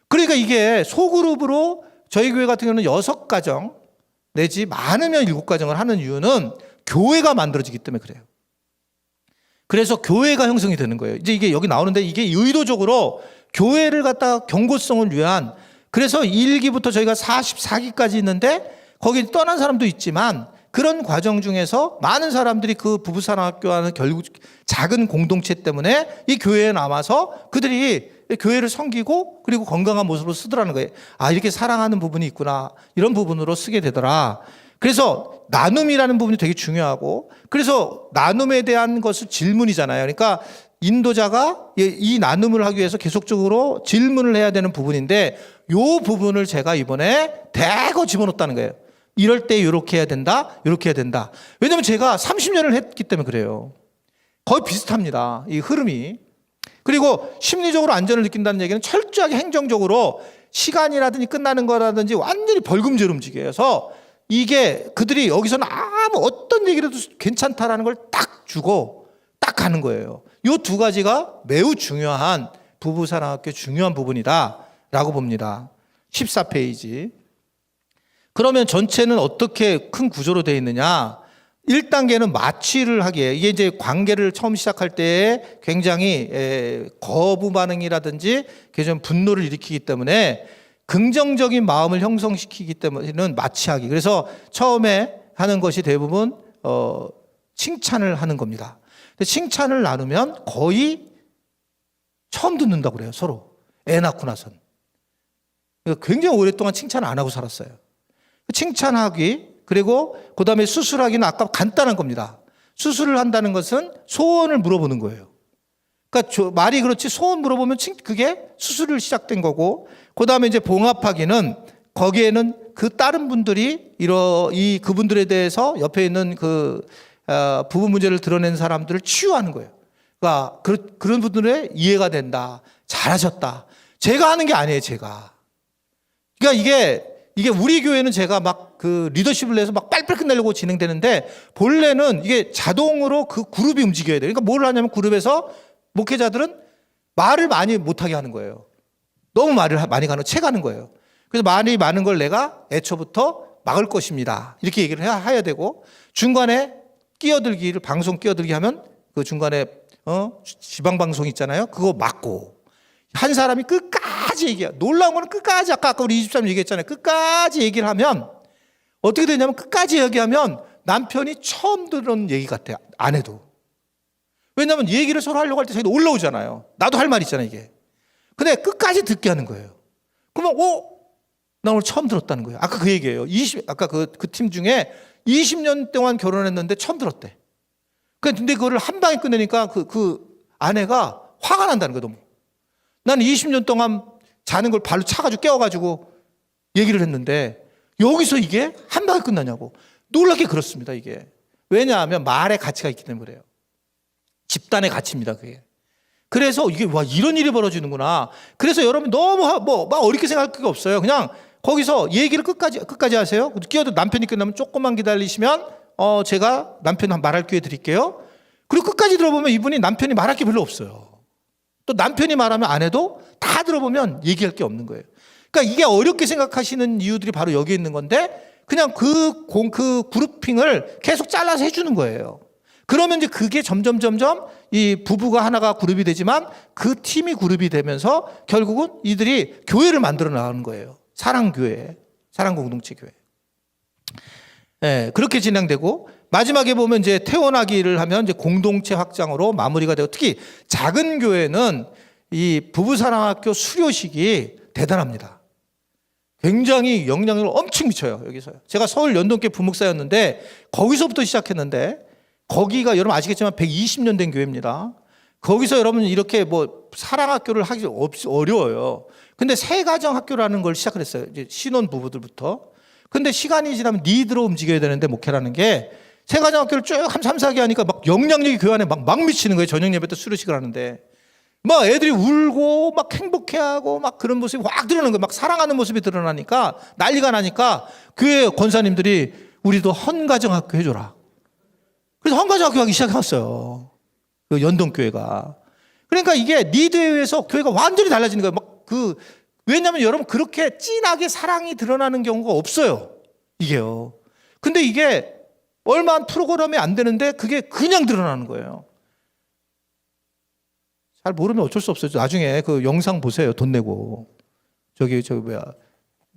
그러니까 이게 소그룹으로 저희 교회 같은 경우는 6가정 내지 많으면 7가정을 하는 이유는 교회가 만들어지기 때문에 그래요. 그래서 교회가 형성이 되는 거예요. 이제 이게 여기 나오는데 이게 의도적으로 교회를 갖다 경고성을 위한, 그래서 1기부터 저희가 44기까지 있는데 거기 떠난 사람도 있지만 그런 과정 중에서 많은 사람들이 그 부부사랑학교와는 결국 작은 공동체 때문에 이 교회에 남아서 그들이 교회를 섬기고 그리고 건강한 모습으로 쓰더라는 거예요. 이렇게 사랑하는 부분이 있구나. 이런 부분으로 쓰게 되더라. 그래서 나눔이라는 부분이 되게 중요하고, 그래서 나눔에 대한 것을 질문이잖아요. 그러니까 인도자가 이 나눔을 하기 위해서 계속적으로 질문을 해야 되는 부분인데 이 부분을 제가 이번에 대거 집어넣었다는 거예요. 이럴 때 이렇게 해야 된다, 이렇게 해야 된다. 왜냐하면 제가 30년을 했기 때문에 그래요. 거의 비슷합니다, 이 흐름이. 그리고 심리적으로 안전을 느낀다는 얘기는 철저하게 행정적으로 시간이라든지 끝나는 거라든지 완전히 벌금제로 움직여서 이게 그들이 여기서는 아무 어떤 얘기를 해도 괜찮다라는 걸 딱 주고 딱 가는 거예요. 이 두 가지가 매우 중요한 부부사랑학교의 중요한 부분이다라고 봅니다. 14페이지. 그러면 전체는 어떻게 큰 구조로 되어 있느냐? 1단계는 마취를 하기에, 이게 이제 관계를 처음 시작할 때 굉장히 거부 반응이라든지 좀 분노를 일으키기 때문에 긍정적인 마음을 형성시키기 때문에는 마취하기. 그래서 처음에 하는 것이 대부분 칭찬을 하는 겁니다. 근데 칭찬을 나누면 거의 처음 듣는다고 그래요, 서로. 애 낳고 나선. 굉장히 오랫동안 칭찬 안 하고 살았어요. 칭찬하기, 그리고 그 다음에 수술하기는 아까 간단한 겁니다. 수술을 한다는 것은 소원을 물어보는 거예요. 그러니까 말이 그렇지 소원 물어보면 그게 수술을 시작된 거고, 그 다음에 이제 봉합하기는 거기에는 그 다른 분들이 그분들에 대해서 옆에 있는 부부 문제를 드러낸 사람들을 치유하는 거예요. 그러니까 그런 분들의 이해가 된다, 잘하셨다. 제가 하는 게 아니에요, 제가. 그러니까 이게 우리 교회는 제가 막 리더십을 내서 막 빨리빨리 끝내려고 진행되는데 본래는 이게 자동으로 그 그룹이 움직여야 돼요. 그러니까 뭘 하냐면 그룹에서 목회자들은 말을 많이 못하게 하는 거예요. 너무 말을 많이 채가는 거예요. 그래서 말이 많은 걸 내가 애초부터 막을 것입니다. 이렇게 얘기를 해야 되고, 중간에 방송 끼어들기 하면 그 중간에 지방방송 있잖아요. 그거 막고, 한 사람이 끝까지 얘기해요. 놀라운 거는 끝까지, 아까 우리 23년 얘기했잖아요. 끝까지 얘기를 하면 어떻게 되냐면, 끝까지 얘기하면 남편이 처음 들은 얘기 같아요, 아내도. 왜냐하면 얘기를 서로 하려고 할 때 자기도 올라오잖아요. 나도 할 말 있잖아요, 이게. 근데 끝까지 듣게 하는 거예요. 그러면 나 오늘 처음 들었다는 거예요. 아까 그 얘기예요. 아까 그 팀 중에 20년 동안 결혼했는데 처음 들었대. 근데 그거를 한 방에 끝내니까 그 아내가 화가 난다는 거예요, 너무. 나는 20년 동안 자는 걸 발로 차가지고 깨워가지고 얘기를 했는데 여기서 이게 한 방에 끝나냐고. 놀랍게 그렇습니다, 이게. 왜냐하면 말의 가치가 있기 때문에 그래요. 집단의 가치입니다, 그게. 그래서 이게 이런 일이 벌어지는구나. 그래서 여러분 너무 막 어렵게 생각할 게 없어요. 그냥 거기서 얘기를 끝까지 하세요. 끼어도 남편이 끝나면 조금만 기다리시면 제가 남편 말할 기회 드릴게요. 그리고 끝까지 들어보면 이분이 남편이 말할 게 별로 없어요. 또 남편이 말하면 아내도 다 들어보면 얘기할 게 없는 거예요. 그러니까 이게 어렵게 생각하시는 이유들이 바로 여기 있는 건데 그냥 그 그룹핑을 계속 잘라서 해주는 거예요. 그러면 이제 그게 점점 이 부부가 하나가 그룹이 되지만 그 팀이 그룹이 되면서 결국은 이들이 교회를 만들어 나가는 거예요. 사랑교회, 사랑공동체 교회. 네, 그렇게 진행되고, 마지막에 보면 이제 태원하기를 하면 이제 공동체 확장으로 마무리가 되고, 특히 작은 교회는 이 부부사랑학교 수료식이 대단합니다. 굉장히 영향력을 엄청 미쳐요. 여기서요. 제가 서울 연동교회 부목사였는데 거기서부터 시작했는데, 거기가 여러분 아시겠지만 120년 된 교회입니다. 거기서 여러분 이렇게 뭐 사랑학교를 하기 어려워요. 근데 새가정학교라는 걸 시작을 했어요. 이제 신혼 부부들부터. 근데 시간이 지나면 니드로 움직여야 되는데, 목회라는 게 새가정학교를 쭉 한 3, 4개 하니까 막 영향력이 교회 안에 막 미치는 거예요. 저녁 예배 때 수료식을 하는데 막 애들이 울고 막 행복해하고 막 그런 모습이 확 드러나는 거예요. 막 사랑하는 모습이 드러나니까 난리가 나니까 교회 권사님들이 우리도 헌가정학교 해줘라. 그래서 헌가정학교 하기 시작했어요. 그 연동교회가. 그러니까 이게 니드에 의해서 교회가 완전히 달라지는 거예요. 왜냐하면 여러분 그렇게 진하게 사랑이 드러나는 경우가 없어요. 이게요. 근데 이게 얼마 한 프로그램이 안 되는데 그게 그냥 드러나는 거예요. 잘 모르면 어쩔 수 없어요. 나중에 그 영상 보세요. 돈 내고.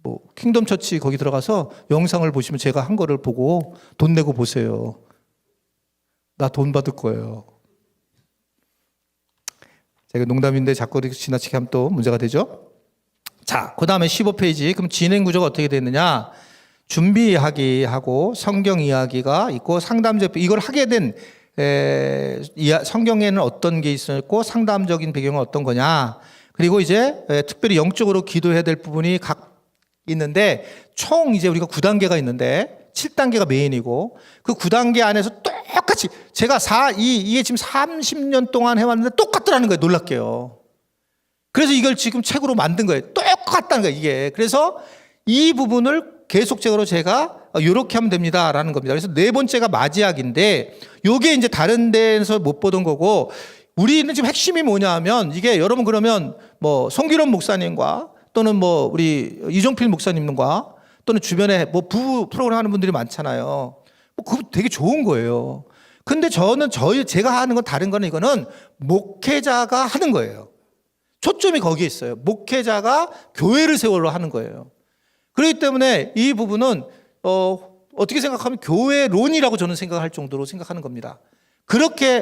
뭐 킹덤 처치 거기 들어가서 영상을 보시면 제가 한 거를 보고 돈 내고 보세요. 나 돈 받을 거예요. 제가 농담인데 자꾸 이렇게 지나치게 하면 또 문제가 되죠. 자, 그 다음에 15페이지. 그럼 진행 구조가 어떻게 되느냐? 준비 이야기하고 성경 이야기가 있고, 상담적, 이걸 하게 된 성경에는 어떤 게 있었고 상담적인 배경은 어떤 거냐. 그리고 이제 특별히 영적으로 기도해야 될 부분이 각 있는데, 총 이제 우리가 9단계가 있는데 7단계가 메인이고, 그 9단계 안에서 똑같이 제가 이게 지금 30년 동안 해왔는데 똑같더라는 거예요. 놀랍게요. 그래서 이걸 지금 책으로 만든 거예요. 똑같다는 거예요, 이게. 그래서 이 부분을 계속적으로 제가 이렇게 하면 됩니다라는 겁니다. 그래서 네 번째가 맞이학인데, 요게 이제 다른 데에서 못 보던 거고, 우리는 지금 핵심이 뭐냐 하면, 이게 여러분 그러면 뭐 송기론 목사님과 또는 뭐 우리 이종필 목사님과 또는 주변에 뭐 부부 프로그램 하는 분들이 많잖아요. 그거 되게 좋은 거예요. 근데 제가 하는 건 다른 거는, 이거는 목회자가 하는 거예요. 초점이 거기에 있어요. 목회자가 교회를 세월로 하는 거예요. 그렇기 때문에 이 부분은 어떻게 생각하면 교회론이라고 저는 생각할 정도로 생각하는 겁니다. 그렇게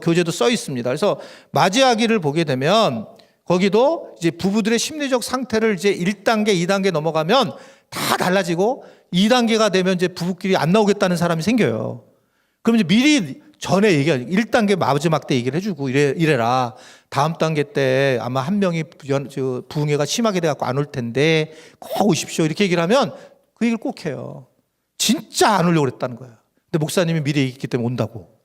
교재도 써 있습니다. 그래서 맞이하기를 보게 되면 거기도 이제 부부들의 심리적 상태를 이제 1단계, 2단계 넘어가면 다 달라지고, 2단계가 되면 이제 부부끼리 안 나오겠다는 사람이 생겨요. 그럼 이제 미리 전에 1단계 마지막 때 얘기를 해주고 이래라. 다음 단계 때 아마 한 명이 부흥회가 심하게 돼갖고 안 올 텐데 꼭 오십시오. 이렇게 얘기를 하면 그 얘기를 꼭 해요. 진짜 안 오려고 그랬다는 거예요. 근데 목사님이 미리 얘기했기 때문에 온다고.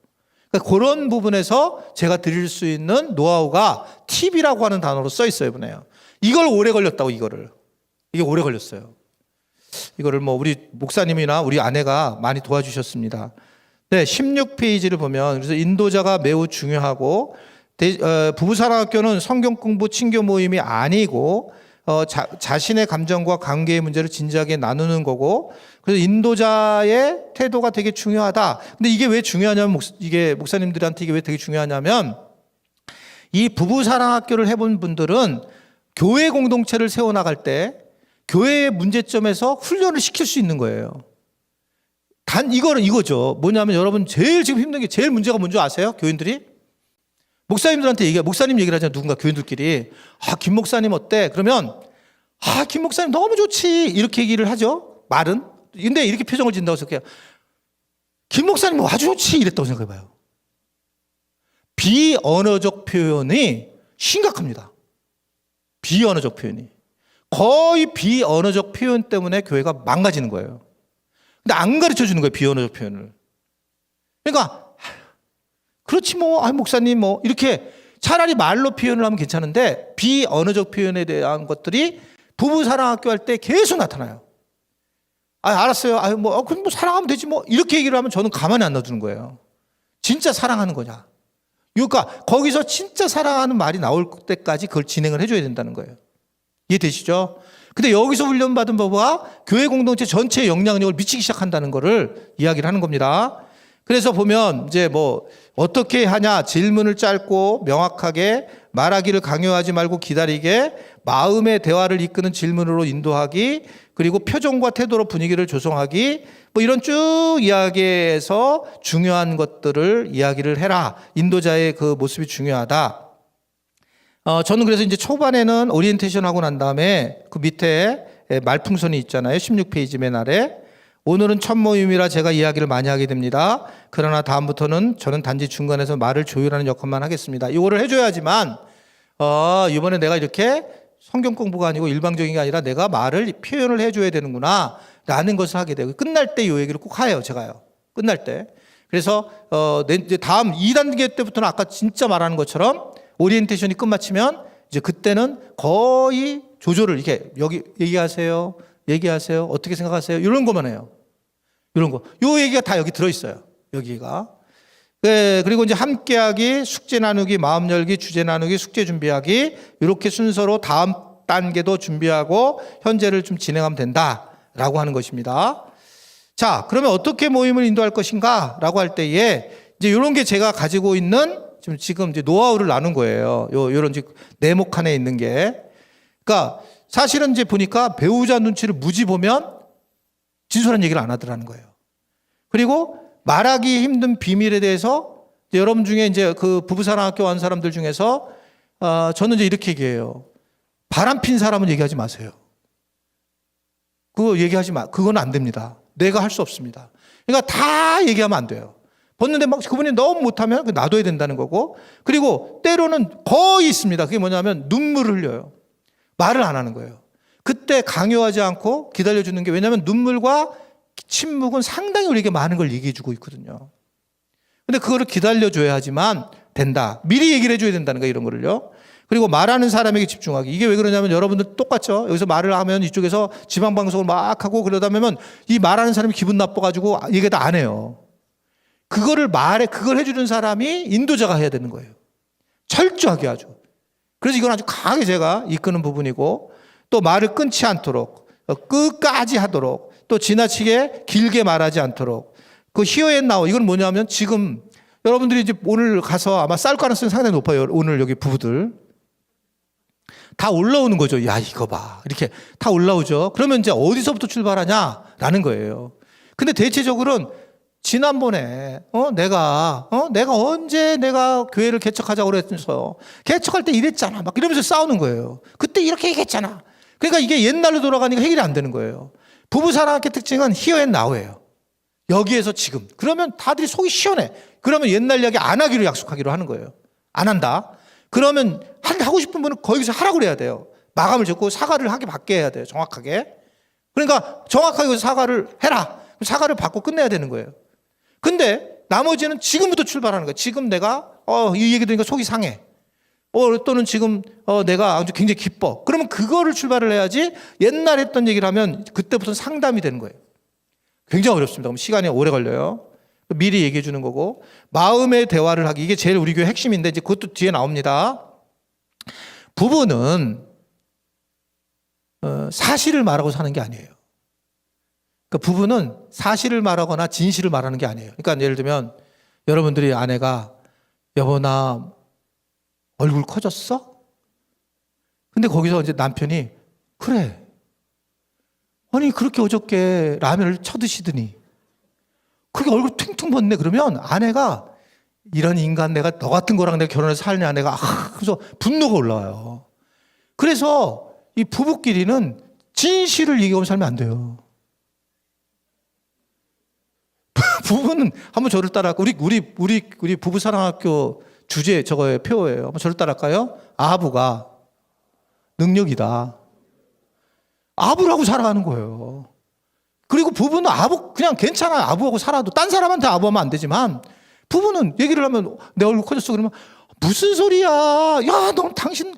그러니까 그런 부분에서 제가 드릴 수 있는 노하우가 팁이라고 하는 단어로 써 있어요, 이번에요. 이걸 오래 걸렸다고, 이게 오래 걸렸어요. 이거를 뭐 우리 목사님이나 우리 아내가 많이 도와주셨습니다. 네, 16페이지를 보면, 그래서 인도자가 매우 중요하고, 부부사랑학교는 성경 공부 친교 모임이 아니고 자신의 감정과 관계의 문제를 진지하게 나누는 거고, 그래서 인도자의 태도가 되게 중요하다. 근데 이게 왜 중요하냐면, 이게 목사님들한테 이게 왜 되게 중요하냐면, 이 부부사랑학교를 해본 분들은 교회 공동체를 세워나갈 때 교회의 문제점에서 훈련을 시킬 수 있는 거예요. 이거죠. 뭐냐면, 여러분 제일 지금 힘든 게, 제일 문제가 뭔지 아세요? 교인들이? 목사님들한테 목사님 얘기를 하잖아요. 누군가 교인들끼리. 김 목사님 어때? 그러면, 김 목사님 너무 좋지. 이렇게 얘기를 하죠. 말은. 근데 이렇게 표정을 짓는다고 생각해요. 김 목사님 아주 좋지. 이랬다고 생각해봐요. 비언어적 표현이 심각합니다. 비언어적 표현이. 거의 비언어적 표현 때문에 교회가 망가지는 거예요. 근데 안 가르쳐 주는 거예요, 비언어적 표현을. 그러니까, 그렇지 뭐, 목사님 뭐, 이렇게 차라리 말로 표현을 하면 괜찮은데, 비언어적 표현에 대한 것들이 부부사랑학교 할 때 계속 나타나요. 알았어요. 그럼 뭐 사랑하면 되지 뭐. 이렇게 얘기를 하면 저는 가만히 안 놔두는 거예요. 진짜 사랑하는 거냐. 그러니까 거기서 진짜 사랑하는 말이 나올 때까지 그걸 진행을 해줘야 된다는 거예요. 이해되시죠? 근데 여기서 훈련받은 법과 교회 공동체 전체에 영향력을 미치기 시작한다는 거를 이야기를 하는 겁니다. 그래서 보면 이제 뭐 어떻게 하냐, 질문을 짧고 명확하게 말하기를 강요하지 말고 기다리게, 마음의 대화를 이끄는 질문으로 인도하기, 그리고 표정과 태도로 분위기를 조성하기, 뭐 이런 쭉 이야기에서 중요한 것들을 이야기를 해라. 인도자의 그 모습이 중요하다. 저는 그래서 이제 초반에는 오리엔테이션 하고 난 다음에 그 밑에 말풍선이 있잖아요. 16페이지 맨 아래. 오늘은 첫 모임이라 제가 이야기를 많이 하게 됩니다. 그러나 다음부터는 저는 단지 중간에서 말을 조율하는 역할만 하겠습니다. 이거를 해줘야지만 이번에 내가 이렇게 성경 공부가 아니고 일방적인 게 아니라 내가 말을 표현을 해줘야 되는구나 라는 것을 하게 되고, 끝날 때 이 얘기를 꼭 해요. 제가요. 끝날 때. 그래서 이제 다음 2단계 때부터는 아까 진짜 말하는 것처럼 오리엔테이션이 끝마치면 이제 그때는 거의 조절을 이렇게 여기 얘기하세요. 어떻게 생각하세요? 이런 것만 해요. 이런 거. 요 얘기가 다 여기 들어있어요. 여기가. 네, 그리고 이제 함께하기, 숙제 나누기, 마음 열기, 주제 나누기, 숙제 준비하기, 이렇게 순서로 다음 단계도 준비하고 현재를 좀 진행하면 된다라고 하는 것입니다. 자, 그러면 어떻게 모임을 인도할 것인가? 라고 할 때에 이제 이런 게 제가 가지고 있는 지금 이제 노하우를 나눈 거예요. 요런 네모 칸에 있는 게. 그러니까 사실은 이제 보니까 배우자 눈치를 무지 보면 진솔한 얘기를 안 하더라는 거예요. 그리고 말하기 힘든 비밀에 대해서 여러분 중에 이제 그 부부사랑학교 온 사람들 중에서 저는 이제 이렇게 얘기해요. 바람 핀 사람은 얘기하지 마세요. 그거 얘기하지 마. 그건 안 됩니다. 내가 할 수 없습니다. 그러니까 다 얘기하면 안 돼요. 벗는데 막 그분이 너무 못하면 놔둬야 된다는 거고, 그리고 때로는 거의 있습니다. 그게 뭐냐면 눈물을 흘려요. 말을 안 하는 거예요. 그때 강요하지 않고 기다려주는 게, 왜냐하면 눈물과 침묵은 상당히 우리에게 많은 걸 얘기해 주고 있거든요. 근데 그거를 기다려줘야 하지만 된다. 미리 얘기를 해줘야 된다는 거예요. 이런 거를요. 그리고 말하는 사람에게 집중하기. 이게 왜 그러냐면 여러분들 똑같죠. 여기서 말을 하면 이쪽에서 지방방송을 막 하고 그러다 보면 이 말하는 사람이 기분 나빠가지고 얘기 다 안 해요. 그걸 해주는 사람이 인도자가 해야 되는 거예요. 철저하게 아주. 그래서 이건 아주 강하게 제가 이끄는 부분이고, 또 말을 끊지 않도록, 끝까지 하도록, 또 지나치게 길게 말하지 않도록. 그 히어 앤 나우, 이건 뭐냐면 지금 여러분들이 이제 오늘 가서 아마 싸울 가능성이 상당히 높아요. 오늘 여기 부부들. 다 올라오는 거죠. 야, 이거 봐. 이렇게 다 올라오죠. 그러면 이제 어디서부터 출발하냐라는 거예요. 근데 대체적으로는 지난번에 내가 언제 내가 교회를 개척하자고 그랬면서 개척할 때 이랬잖아 막 이러면서 싸우는 거예요. 그때 이렇게 얘기했잖아. 그러니까 이게 옛날로 돌아가니까 해결이 안 되는 거예요. 부부 사랑학의 특징은 히어 앤 나우예요. 여기에서 지금. 그러면 다들이 속이 시원해. 그러면 옛날 이야기 안 하기로 약속하기로 하는 거예요. 안 한다. 그러면 하고 싶은 분은 거기서 하라고 그래야 돼요. 마감을 짓고 사과를 하게 받게 해야 돼요. 정확하게. 그러니까 정확하게 사과를 해라. 사과를 받고 끝내야 되는 거예요. 근데 나머지는 지금부터 출발하는 거예요. 지금 내가 이 얘기 들으니까 속이 상해. 또는 지금 내가 아주 굉장히 기뻐. 그러면 그거를 출발을 해야지, 옛날 했던 얘기를 하면 그때부터 상담이 되는 거예요. 굉장히 어렵습니다. 그럼 시간이 오래 걸려요. 미리 얘기해 주는 거고, 마음의 대화를 하기. 이게 제일 우리 교회 핵심인데 이제 그것도 뒤에 나옵니다. 부부는 사실을 말하고 사는 게 아니에요. 그러니까 부부는 사실을 말하거나 진실을 말하는 게 아니에요. 그러니까 예를 들면 여러분들이 아내가 여보 나 얼굴 커졌어? 근데 거기서 이제 남편이 그래. 아니 그렇게 어저께 라면을 쳐드시더니 그렇게 얼굴 퉁퉁 붓네. 그러면 아내가 이런 인간 내가 너 같은 거랑 내가 결혼해서 살냐 내가 그래서 분노가 올라와요. 그래서 이 부부끼리는 진실을 얘기하고 살면 안 돼요. 부부는 한번 저를 따라할까요? 우리 부부사랑학교 주제 저거의 표예요. 한번 저를 따라할까요? 아부가 능력이다. 아부라고 살아가는 거예요. 그리고 부부는 그냥 괜찮아. 아부하고 살아도 딴 사람한테 아부하면 안 되지만, 부부는 얘기를 하면 내 얼굴 커졌어. 그러면 무슨 소리야? 야, 너 당신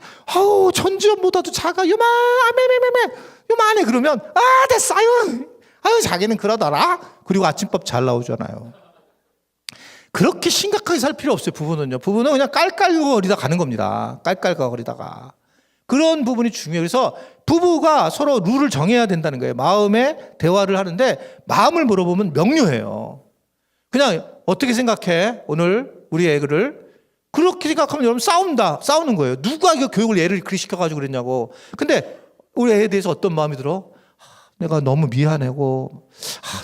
전지현보다도 작아. 요만해. 그러면 됐어. 아유 자기는 그러더라. 그리고 아침밥 잘 나오잖아요. 그렇게 심각하게 살 필요 없어요. 부부는요. 부부는 그냥 깔깔거리다 가는 겁니다. 깔깔거리다가. 그런 부분이 중요해요. 그래서 부부가 서로 룰을 정해야 된다는 거예요. 마음의 대화를 하는데 마음을 물어보면 명료해요. 그냥 어떻게 생각해? 오늘 우리 애를 그렇게 생각하면 여러분 싸우는 거예요. 누가 이거 교육을 애를 그렇게 시켜가지고 그랬냐고. 근데 우리 애에 대해서 어떤 마음이 들어? 내가 너무 미안하고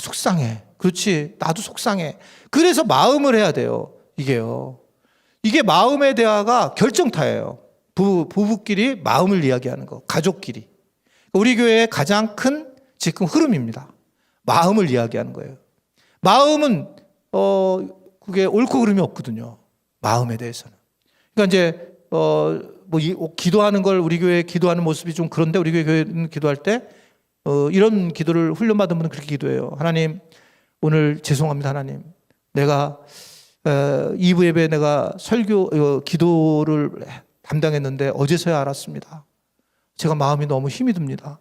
속상해. 그렇지, 나도 속상해. 그래서 마음을 해야 돼요. 이게 마음의 대화가 결정타예요. 부부끼리 마음을 이야기하는 거, 가족끼리. 우리 교회의 가장 큰 지금 흐름입니다. 마음을 이야기하는 거예요. 마음은 그게 옳고 그름이 없거든요. 마음에 대해서는. 그러니까 이제 기도하는 걸 우리 교회 기도하는 모습이 좀 그런데 우리 교회는 기도할 때 이런 기도를 훈련받은 분은 그렇게 기도해요. 하나님, 오늘 죄송합니다. 하나님, 내가 2부 예배에 내가 기도를 담당했는데 어제서야 알았습니다. 제가 마음이 너무 힘이 듭니다.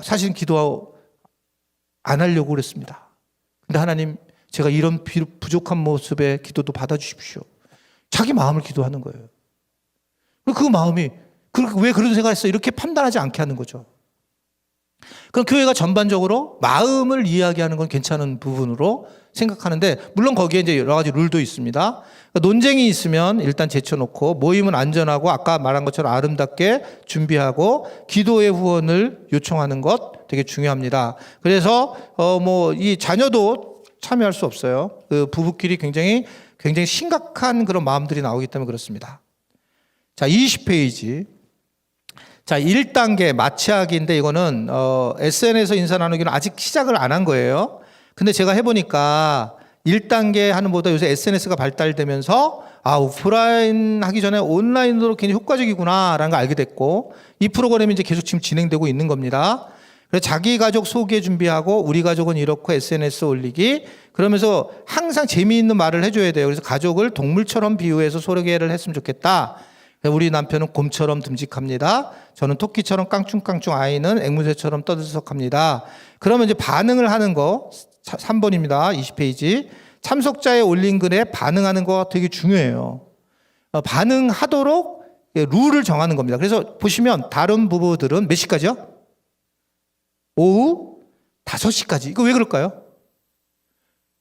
사실 기도 안 하려고 그랬습니다. 근데 하나님, 제가 이런 부족한 모습의 기도도 받아주십시오. 자기 마음을 기도하는 거예요. 그 마음이 왜 그런 생각을 했어? 이렇게 판단하지 않게 하는 거죠. 그럼 교회가 전반적으로 마음을 이야기하는 건 괜찮은 부분으로 생각하는데, 물론 거기에 이제 여러 가지 룰도 있습니다. 논쟁이 있으면 일단 제쳐놓고, 모임은 안전하고 아까 말한 것처럼 아름답게 준비하고 기도의 후원을 요청하는 것 되게 중요합니다. 그래서 이 자녀도 참여할 수 없어요. 그 부부끼리 굉장히 심각한 그런 마음들이 나오기 때문에 그렇습니다. 자, 20페이지. 자, 1단계 마취하기인데 이거는 SNS에서 인사 나누기는 아직 시작을 안 한 거예요. 근데 제가 해보니까 1단계 하는 것보다 요새 SNS가 발달되면서 오프라인 하기 전에 온라인으로 굉장히 효과적이구나라는 걸 알게 됐고, 이 프로그램이 이제 계속 지금 진행되고 있는 겁니다. 그래서 자기 가족 소개 준비하고 우리 가족은 이렇고 SNS 올리기, 그러면서 항상 재미있는 말을 해줘야 돼요. 그래서 가족을 동물처럼 비유해서 소개를 했으면 좋겠다. 우리 남편은 곰처럼 듬직합니다. 저는 토끼처럼 깡충깡충, 아이는 앵무새처럼 떠들썩합니다. 그러면 이제 반응을 하는 거 3번입니다. 20페이지. 참석자의 올린 글에 반응하는 거 되게 중요해요. 반응하도록 룰을 정하는 겁니다. 그래서 보시면 다른 부부들은 몇 시까지요? 오후 5시까지. 이거 왜 그럴까요?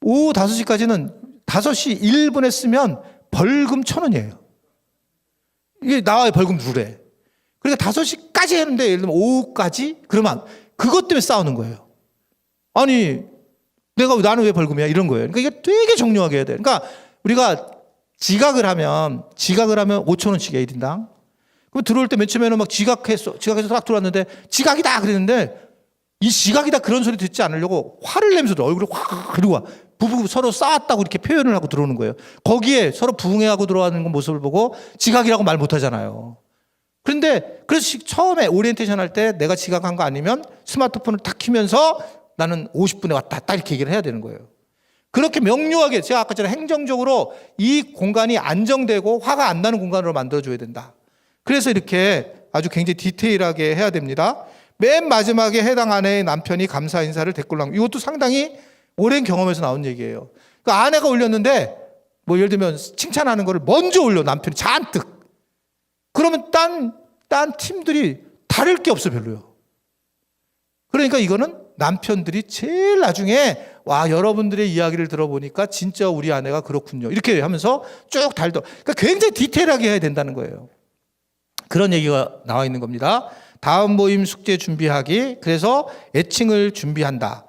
오후 5시까지는 5시 1분에 쓰면 벌금 1,000원이에요. 이게 나와요, 벌금 룰에. 그러니까 5시까지 했는데 예를 들면 오후까지? 그러면 그것 때문에 싸우는 거예요. 아니, 나는 왜 벌금이야? 이런 거예요. 그러니까 이게 되게 정교하게 해야 돼요. 그러니까 우리가 지각을 하면 5,000원씩이에요, 1인당. 그럼 들어올 때 맨 처음에는 막 지각해서 딱 들어왔는데 지각이다! 그랬는데 이 지각이다 그런 소리 듣지 않으려고 화를 내면서 얼굴에 확 그리고 와. 부부 서로 싸웠다고 이렇게 표현을 하고 들어오는 거예요. 거기에 서로 부응해하고 들어가는 모습을 보고 지각이라고 말 못하잖아요. 그래서 처음에 오리엔테이션 할 때 내가 지각한 거 아니면 스마트폰을 탁 키면서 나는 50분에 왔다 딱 이렇게 얘기를 해야 되는 거예요. 그렇게 명료하게, 제가 아까 전에 행정적으로 이 공간이 안정되고 화가 안 나는 공간으로 만들어줘야 된다. 그래서 이렇게 아주 굉장히 디테일하게 해야 됩니다. 맨 마지막에 해당 아내의 남편이 감사 인사를 댓글로 남기고, 이것도 상당히 오랜 경험에서 나온 얘기예요. 그러니까 아내가 올렸는데 예를 들면 칭찬하는 거를 먼저 올려, 남편이 잔뜩. 그러면 딴 팀들이 다를 게 없어, 별로요. 그러니까 이거는 남편들이 제일 나중에 여러분들의 이야기를 들어보니까 진짜 우리 아내가 그렇군요, 이렇게 하면서 쭉 그러니까 굉장히 디테일하게 해야 된다는 거예요. 그런 얘기가 나와 있는 겁니다. 다음 모임 숙제 준비하기. 그래서 애칭을 준비한다.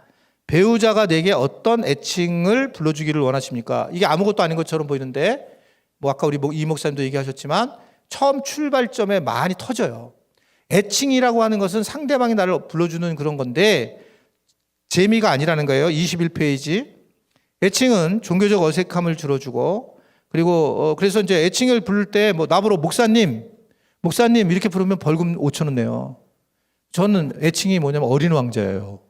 배우자가 내게 어떤 애칭을 불러주기를 원하십니까? 이게 아무것도 아닌 것처럼 보이는데, 아까 우리 이 목사님도 얘기하셨지만 처음 출발점에 많이 터져요. 애칭이라고 하는 것은 상대방이 나를 불러주는 그런 건데 재미가 아니라는 거예요. 21페이지. 애칭은 종교적 어색함을 줄여주고, 그리고 그래서 이제 애칭을 부를 때 나보러 목사님 이렇게 부르면 벌금 5,000원 내요. 저는 애칭이 뭐냐면 어린 왕자예요.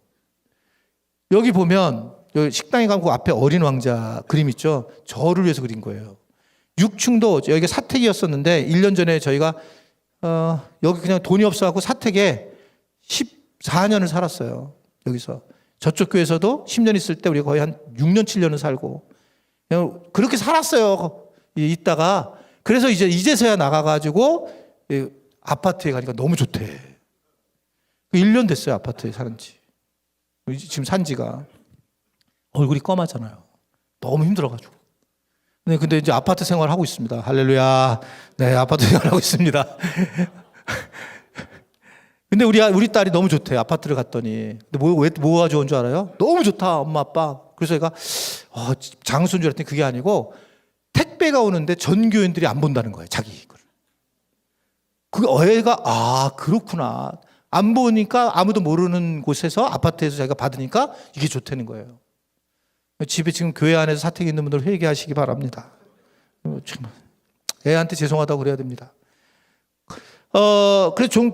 여기 보면 여기 식당에 가면 그 앞에 어린 왕자 그림 있죠? 저를 위해서 그린 거예요. 6층도 여기가 사택이었었는데 1년 전에 저희가 여기 그냥 돈이 없어갖고 사택에 14년을 살았어요. 여기서. 저쪽 교회에서도 10년 있을 때 우리가 거의 한 6년 7년을 살고 그렇게 살았어요. 있다가 그래서 이제서야 나가가지고 아파트에 가니까 너무 좋대. 1년 됐어요, 아파트에 사는 지. 지금 산 지가. 얼굴이 검하잖아요. 너무 힘들어가지고. 네, 근데 이제 아파트 생활을 하고 있습니다. 할렐루야. 네, 아파트 생활을 하고 있습니다. 근데 우리 딸이 너무 좋대요. 아파트를 갔더니. 근데 뭐가 좋은 줄 알아요? 너무 좋다, 엄마, 아빠. 그래서 얘가, 장수인 줄 알았더니 그게 아니고, 택배가 오는데 전교인들이 안 본다는 거예요, 자기 이걸. 애가, 그렇구나. 안 보니까 아무도 모르는 곳에서, 아파트에서 자기가 받으니까 이게 좋다는 거예요. 집에 지금 교회 안에서 사택이 있는 분들 회개하시기 바랍니다. 애한테 죄송하다고 그래야 됩니다.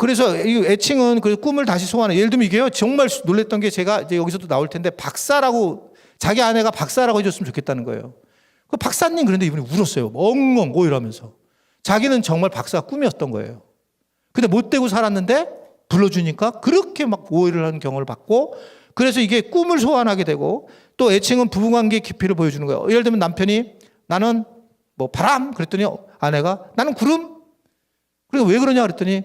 그래서 이 애칭은 그 꿈을 다시 소환해. 예를 들면 이게요, 정말 놀랬던 게 제가 이제 여기서도 나올 텐데, 박사라고, 자기 아내가 박사라고 해줬으면 좋겠다는 거예요. 그 박사님, 그런데 이분이 울었어요. 엉엉 오열하면서. 자기는 정말 박사가 꿈이었던 거예요. 근데 못 되고 살았는데, 불러주니까 그렇게 막 오해를 하는 경험을 받고, 그래서 이게 꿈을 소환하게 되고, 또 애칭은 부부관계의 깊이를 보여주는 거예요. 예를 들면 남편이 나는 뭐 바람 그랬더니 아내가 나는 구름. 그리고 왜 그러냐 그랬더니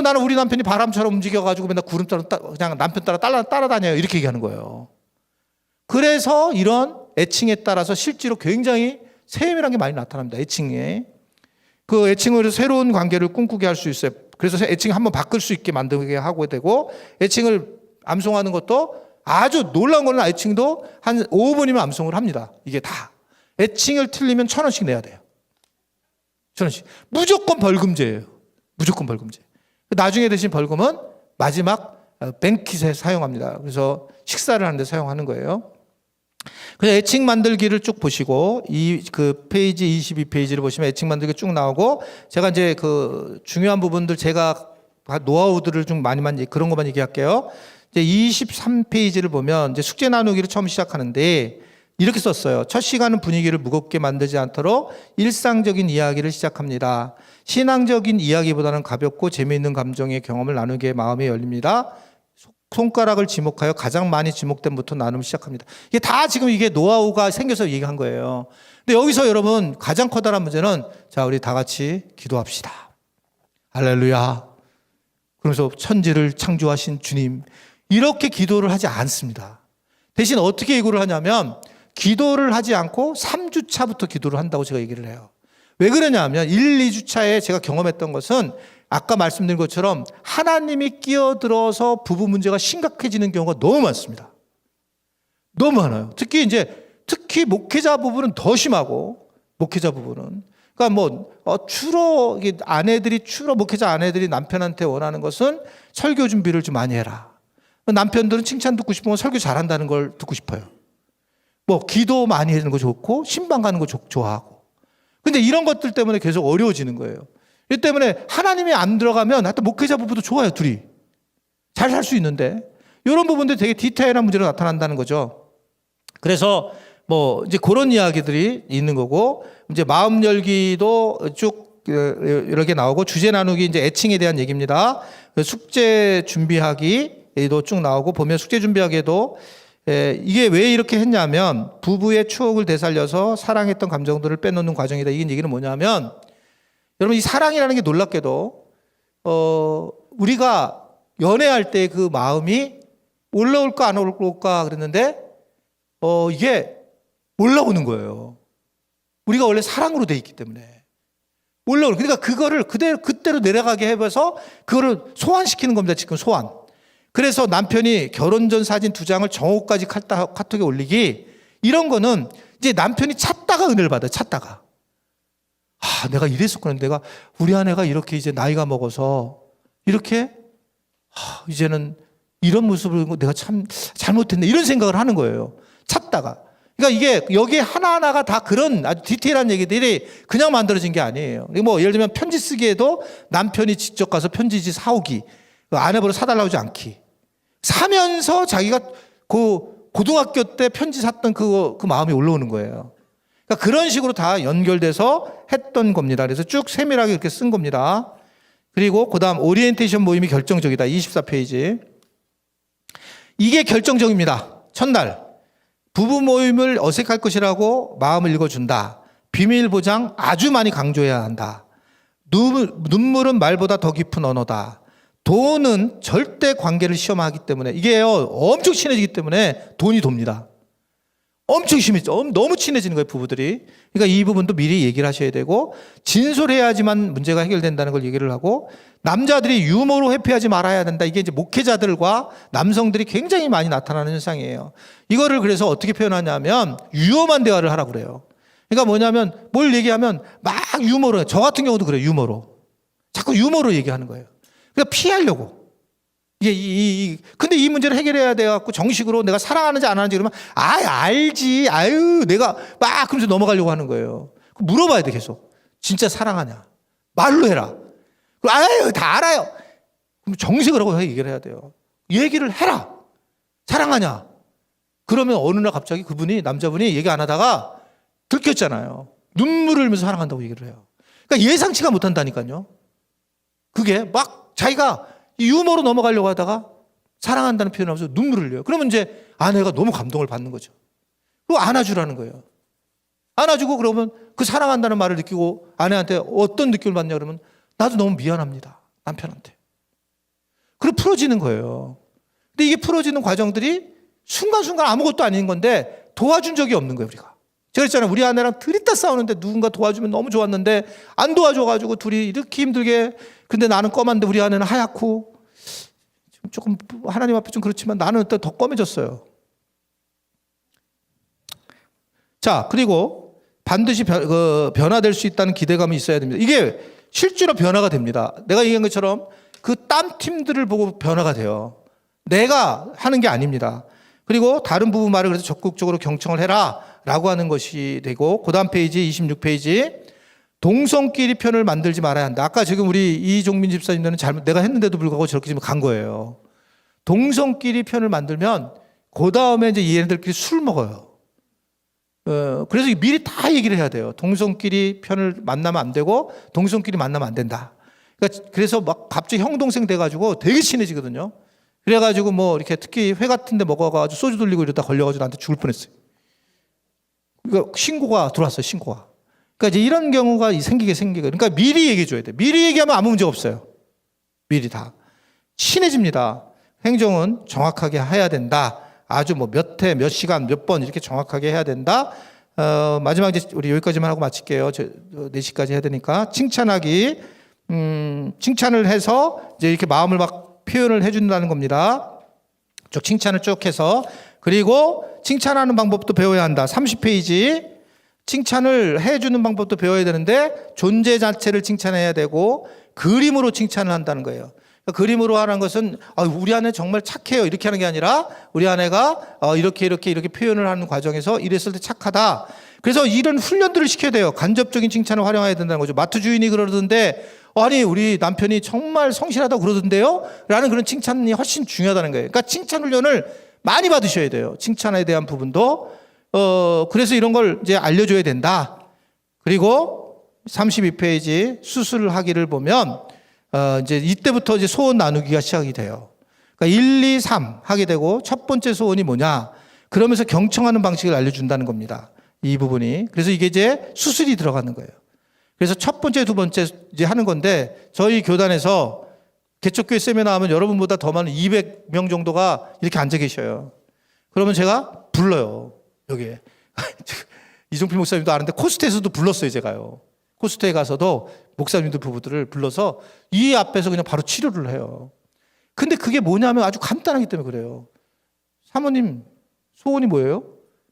나는 우리 남편이 바람처럼 움직여가지고 맨날 구름 따라 그냥 남편 따라 따라다녀요. 이렇게 얘기하는 거예요. 그래서 이런 애칭에 따라서 실제로 굉장히 세밀한 게 많이 나타납니다. 애칭에. 그 애칭으로 새로운 관계를 꿈꾸게 할 수 있어요. 그래서 애칭 한번 바꿀 수 있게 만들게 하고 되고, 애칭을 암송하는 것도 아주 놀라운 거는 애칭도 한 5분이면 암송을 합니다. 이게 다. 애칭을 틀리면 1,000원씩 내야 돼요. 1,000원씩. 무조건 벌금제예요. 무조건 벌금제. 나중에 대신 벌금은 마지막 뱅킷에 사용합니다. 그래서 식사를 하는데 사용하는 거예요. 그래서 애칭 만들기를 쭉 보시고, 그 페이지 22페이지를 보시면 애칭 만들기 쭉 나오고, 제가 이제 그 중요한 부분들 제가 노하우들을 좀 많이 그런 것만 얘기할게요. 이제 23페이지를 보면 이제 숙제 나누기를 처음 시작하는데 이렇게 썼어요. 첫 시간은 분위기를 무겁게 만들지 않도록 일상적인 이야기를 시작합니다. 신앙적인 이야기보다는 가볍고 재미있는 감정의 경험을 나누기에 마음이 열립니다. 손가락을 지목하여 가장 많이 지목된 부터 나눔을 시작합니다. 이게 다 지금 이게 노하우가 생겨서 얘기한 거예요. 근데 여기서 여러분 가장 커다란 문제는, 자, 우리 다 같이 기도합시다. 할렐루야. 그러면서 천지를 창조하신 주님, 이렇게 기도를 하지 않습니다. 대신 어떻게 예고를 하냐면, 기도를 하지 않고 3주차부터 기도를 한다고 제가 얘기를 해요. 왜 그러냐면 1, 2주차에 제가 경험했던 것은 아까 말씀드린 것처럼 하나님이 끼어들어서 부부 문제가 심각해지는 경우가 너무 많습니다. 너무 많아요. 특히 목회자 부부는 더 심하고, 목회자 부부는. 그러니까 주로 목회자 아내들이 남편한테 원하는 것은 설교 준비를 좀 많이 해라. 남편들은 칭찬 듣고 싶으면 설교 잘한다는 걸 듣고 싶어요. 기도 많이 하는 거 좋고, 신방 가는 거 좋아하고. 근데 이런 것들 때문에 계속 어려워지는 거예요. 이 때문에 하나님이 안 들어가면 하여튼 목회자 부부도 좋아요, 둘이. 잘 살 수 있는데. 이런 부분들이 되게 디테일한 문제로 나타난다는 거죠. 그래서 이제 그런 이야기들이 있는 거고, 이제 마음 열기도 쭉 이렇게 나오고, 주제 나누기 이제 애칭에 대한 얘기입니다. 숙제 준비하기도 쭉 나오고, 보면 숙제 준비하기에도 이게 왜 이렇게 했냐면 부부의 추억을 되살려서 사랑했던 감정들을 빼놓는 과정이다. 이게 얘기는 뭐냐면, 여러분 이 사랑이라는 게 놀랍게도 우리가 연애할 때 그 마음이 올라올까 안 올라올까 그랬는데 이게 올라오는 거예요. 우리가 원래 사랑으로 돼 있기 때문에 올라오는. 그러니까 그거를 그때로 내려가게 해서 그거를 소환시키는 겁니다. 지금 소환. 그래서 남편이 결혼 전 사진 2장을 정오까지 카톡에 올리기, 이런 거는 이제 남편이 찾다가 은혜를 받아요. 찾다가. 내가 이랬었구나. 내가 우리 아내가 이렇게 이제 나이가 먹어서 이렇게 이제는 이런 모습을 내가 참 잘못했네, 이런 생각을 하는 거예요. 찾다가. 그러니까 이게 여기 하나하나가 다 그런 아주 디테일한 얘기들이 그냥 만들어진 게 아니에요. 예를 들면 편지 쓰기에도 남편이 직접 가서 편지지 사오기, 아내보러 사달라고 하지 않기, 사면서 자기가 고등학교 때 편지 샀던 그 마음이 올라오는 거예요. 그러니까 그런 식으로 다 연결돼서 했던 겁니다. 그래서 쭉 세밀하게 이렇게 쓴 겁니다. 그리고 그 다음 오리엔테이션 모임이 결정적이다. 24페이지. 이게 결정적입니다. 첫날. 부부 모임을 어색할 것이라고 마음을 읽어준다. 비밀 보장 아주 많이 강조해야 한다. 눈물은 말보다 더 깊은 언어다. 돈은 절대 관계를 시험하기 때문에, 이게요 엄청 친해지기 때문에 돈이 돕니다. 엄청 심해져. 너무 친해지는 거예요, 부부들이. 그러니까 이 부분도 미리 얘기를 하셔야 되고, 진솔해야지만 문제가 해결된다는 걸 얘기를 하고, 남자들이 유머로 회피하지 말아야 된다. 이게 이제 목회자들과 남성들이 굉장히 많이 나타나는 현상이에요. 이거를 그래서 어떻게 표현하냐면 유머만 대화를 하라고 그래요. 그러니까 뭐냐면 뭘 얘기하면 막 유머로, 저 같은 경우도 그래요, 유머로. 자꾸 유머로 얘기하는 거예요. 그러니까 피하려고. 근데 이 문제를 해결해야 돼갖고 정식으로 내가 사랑하는지 안 하는지 그러면, 알지. 아유, 내가 막 그러면서 넘어가려고 하는 거예요. 물어봐야 돼, 계속. 진짜 사랑하냐? 말로 해라. 아유, 다 알아요. 그럼 정식으로 하고 얘기를 해야 돼요. 얘기를 해라. 사랑하냐? 그러면 어느 날 갑자기 그분이, 남자분이 얘기 안 하다가 들켰잖아요. 눈물을 흘리면서 사랑한다고 얘기를 해요. 그러니까 예상치가 못한다니까요. 그게 막 자기가 유머로 넘어가려고 하다가 사랑한다는 표현을 하면서 눈물을 흘려요. 그러면 이제 아내가 너무 감동을 받는 거죠. 그리고 안아주라는 거예요. 안아주고 그러면 그 사랑한다는 말을 느끼고 아내한테 어떤 느낌을 받냐 그러면 나도 너무 미안합니다. 남편한테. 그리고 풀어지는 거예요. 근데 이게 풀어지는 과정들이 순간순간 아무것도 아닌 건데 도와준 적이 없는 거예요, 우리가. 제가 그랬잖아요. 우리 아내랑 들이다 싸우는데 누군가 도와주면 너무 좋았는데 안 도와줘가지고 둘이 이렇게 힘들게. 근데 나는 검은데 우리 아내는 하얗고 조금 하나님 앞에 좀 그렇지만 나는 더 검해졌어요. 자, 그리고 반드시 변화될 수 있다는 기대감이 있어야 됩니다. 이게 실제로 변화가 됩니다. 내가 얘기한 것처럼 그 땀 팀들을 보고 변화가 돼요. 내가 하는 게 아닙니다. 그리고 다른 부부 말을 그래서 적극적으로 경청을 해라 라고 하는 것이 되고, 그 다음 페이지 26페이지 동성끼리 편을 만들지 말아야 한다. 아까 지금 우리 이종민 집사님들은 내가 했는데도 불구하고 저렇게 지금 간 거예요. 동성끼리 편을 만들면 그 다음에 이제 얘네들끼리 술 먹어요. 그래서 미리 다 얘기를 해야 돼요. 동성끼리 편을 만나면 안 되고 동성끼리 만나면 안 된다. 그러니까 그래서 막 갑자기 형 동생 돼가지고 되게 친해지거든요. 그래가지고 뭐 이렇게 특히 회 같은 데 먹어가지고 소주 돌리고 이러다 걸려가지고 나한테 죽을 뻔했어요. 그러니까 신고가 들어왔어요, 신고가. 그러니까 이제 이런 경우가 생기게. 그러니까 미리 얘기해 줘야 돼. 미리 얘기하면 아무 문제 없어요. 미리 다. 친해집니다. 행정은 정확하게 해야 된다. 아주 뭐 몇 회, 몇 시간, 몇 번 이렇게 정확하게 해야 된다. 마지막 이제 우리 여기까지만 하고 마칠게요. 4시까지 해야 되니까. 칭찬하기. 칭찬을 해서 이제 이렇게 마음을 막 표현을 해준다는 겁니다. 쭉 칭찬을 쭉 해서. 그리고 칭찬하는 방법도 배워야 한다. 30페이지. 칭찬을 해주는 방법도 배워야 되는데 존재 자체를 칭찬해야 되고 그림으로 칭찬을 한다는 거예요. 그림으로 하는 것은 우리 아내 정말 착해요 이렇게 하는 게 아니라 우리 아내가 이렇게 표현을 하는 과정에서 이랬을 때 착하다. 그래서 이런 훈련들을 시켜야 돼요. 간접적인 칭찬을 활용해야 된다는 거죠. 마트 주인이 그러던데 아니 우리 남편이 정말 성실하다고 그러던데요? 라는 그런 칭찬이 훨씬 중요하다는 거예요. 그러니까 칭찬 훈련을 많이 받으셔야 돼요. 칭찬에 대한 부분도. 그래서 이런 걸 이제 알려줘야 된다. 그리고 32페이지 수술을 하기를 보면 이제 이때부터 이제 소원 나누기가 시작이 돼요. 그러니까 1, 2, 3 하게 되고 첫 번째 소원이 뭐냐? 그러면서 경청하는 방식을 알려준다는 겁니다. 이 부분이. 그래서 이게 이제 수술이 들어가는 거예요. 그래서 첫 번째, 두 번째 이제 하는 건데 저희 교단에서 개척교회 세미나 하면 여러분보다 더 많은 200명 정도가 이렇게 앉아 계셔요. 그러면 제가 불러요. 여기에. 이종필 목사님도 아는데 코스트에서도 불렀어요, 제가요. 코스트에 가서도 목사님들 부부들을 불러서 이 앞에서 그냥 바로 치료를 해요. 근데 그게 뭐냐면 아주 간단하기 때문에 그래요. 사모님 소원이 뭐예요?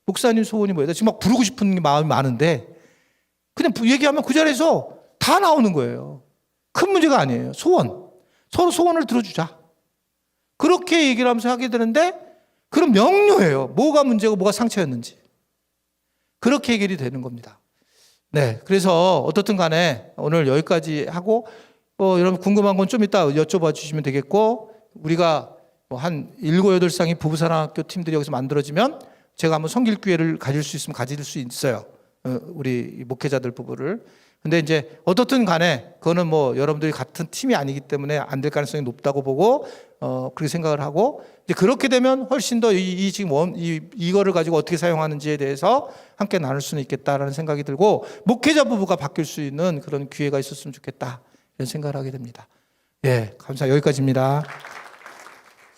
목사님 소원이 뭐예요? 지금 막 부르고 싶은 마음이 많은데 그냥 얘기하면 그 자리에서 다 나오는 거예요. 큰 문제가 아니에요. 소원. 서로 소원을 들어주자. 그렇게 얘기를 하면서 하게 되는데 그럼 명료해요. 뭐가 문제고 뭐가 상처였는지. 그렇게 해결이 되는 겁니다. 네. 그래서 어떻든 간에 오늘 여기까지 하고 여러분 궁금한 건 좀 이따 여쭤봐 주시면 되겠고 우리가 한 7, 8쌍의 부부사랑학교 팀들이 여기서 만들어지면 제가 한번 섬길 기회를 가질 수 있으면 가질 수 있어요. 우리 목회자들 부부를. 근데 이제 어떻든 간에 그거는 뭐 여러분들이 같은 팀이 아니기 때문에 안 될 가능성이 높다고 보고 그렇게 생각을 하고 이제 그렇게 되면 훨씬 더 지금 이거를 가지고 어떻게 사용하는지에 대해서 함께 나눌 수는 있겠다라는 생각이 들고 목회자 부부가 바뀔 수 있는 그런 기회가 있었으면 좋겠다 이런 생각을 하게 됩니다. 예, 감사합니다. 여기까지입니다.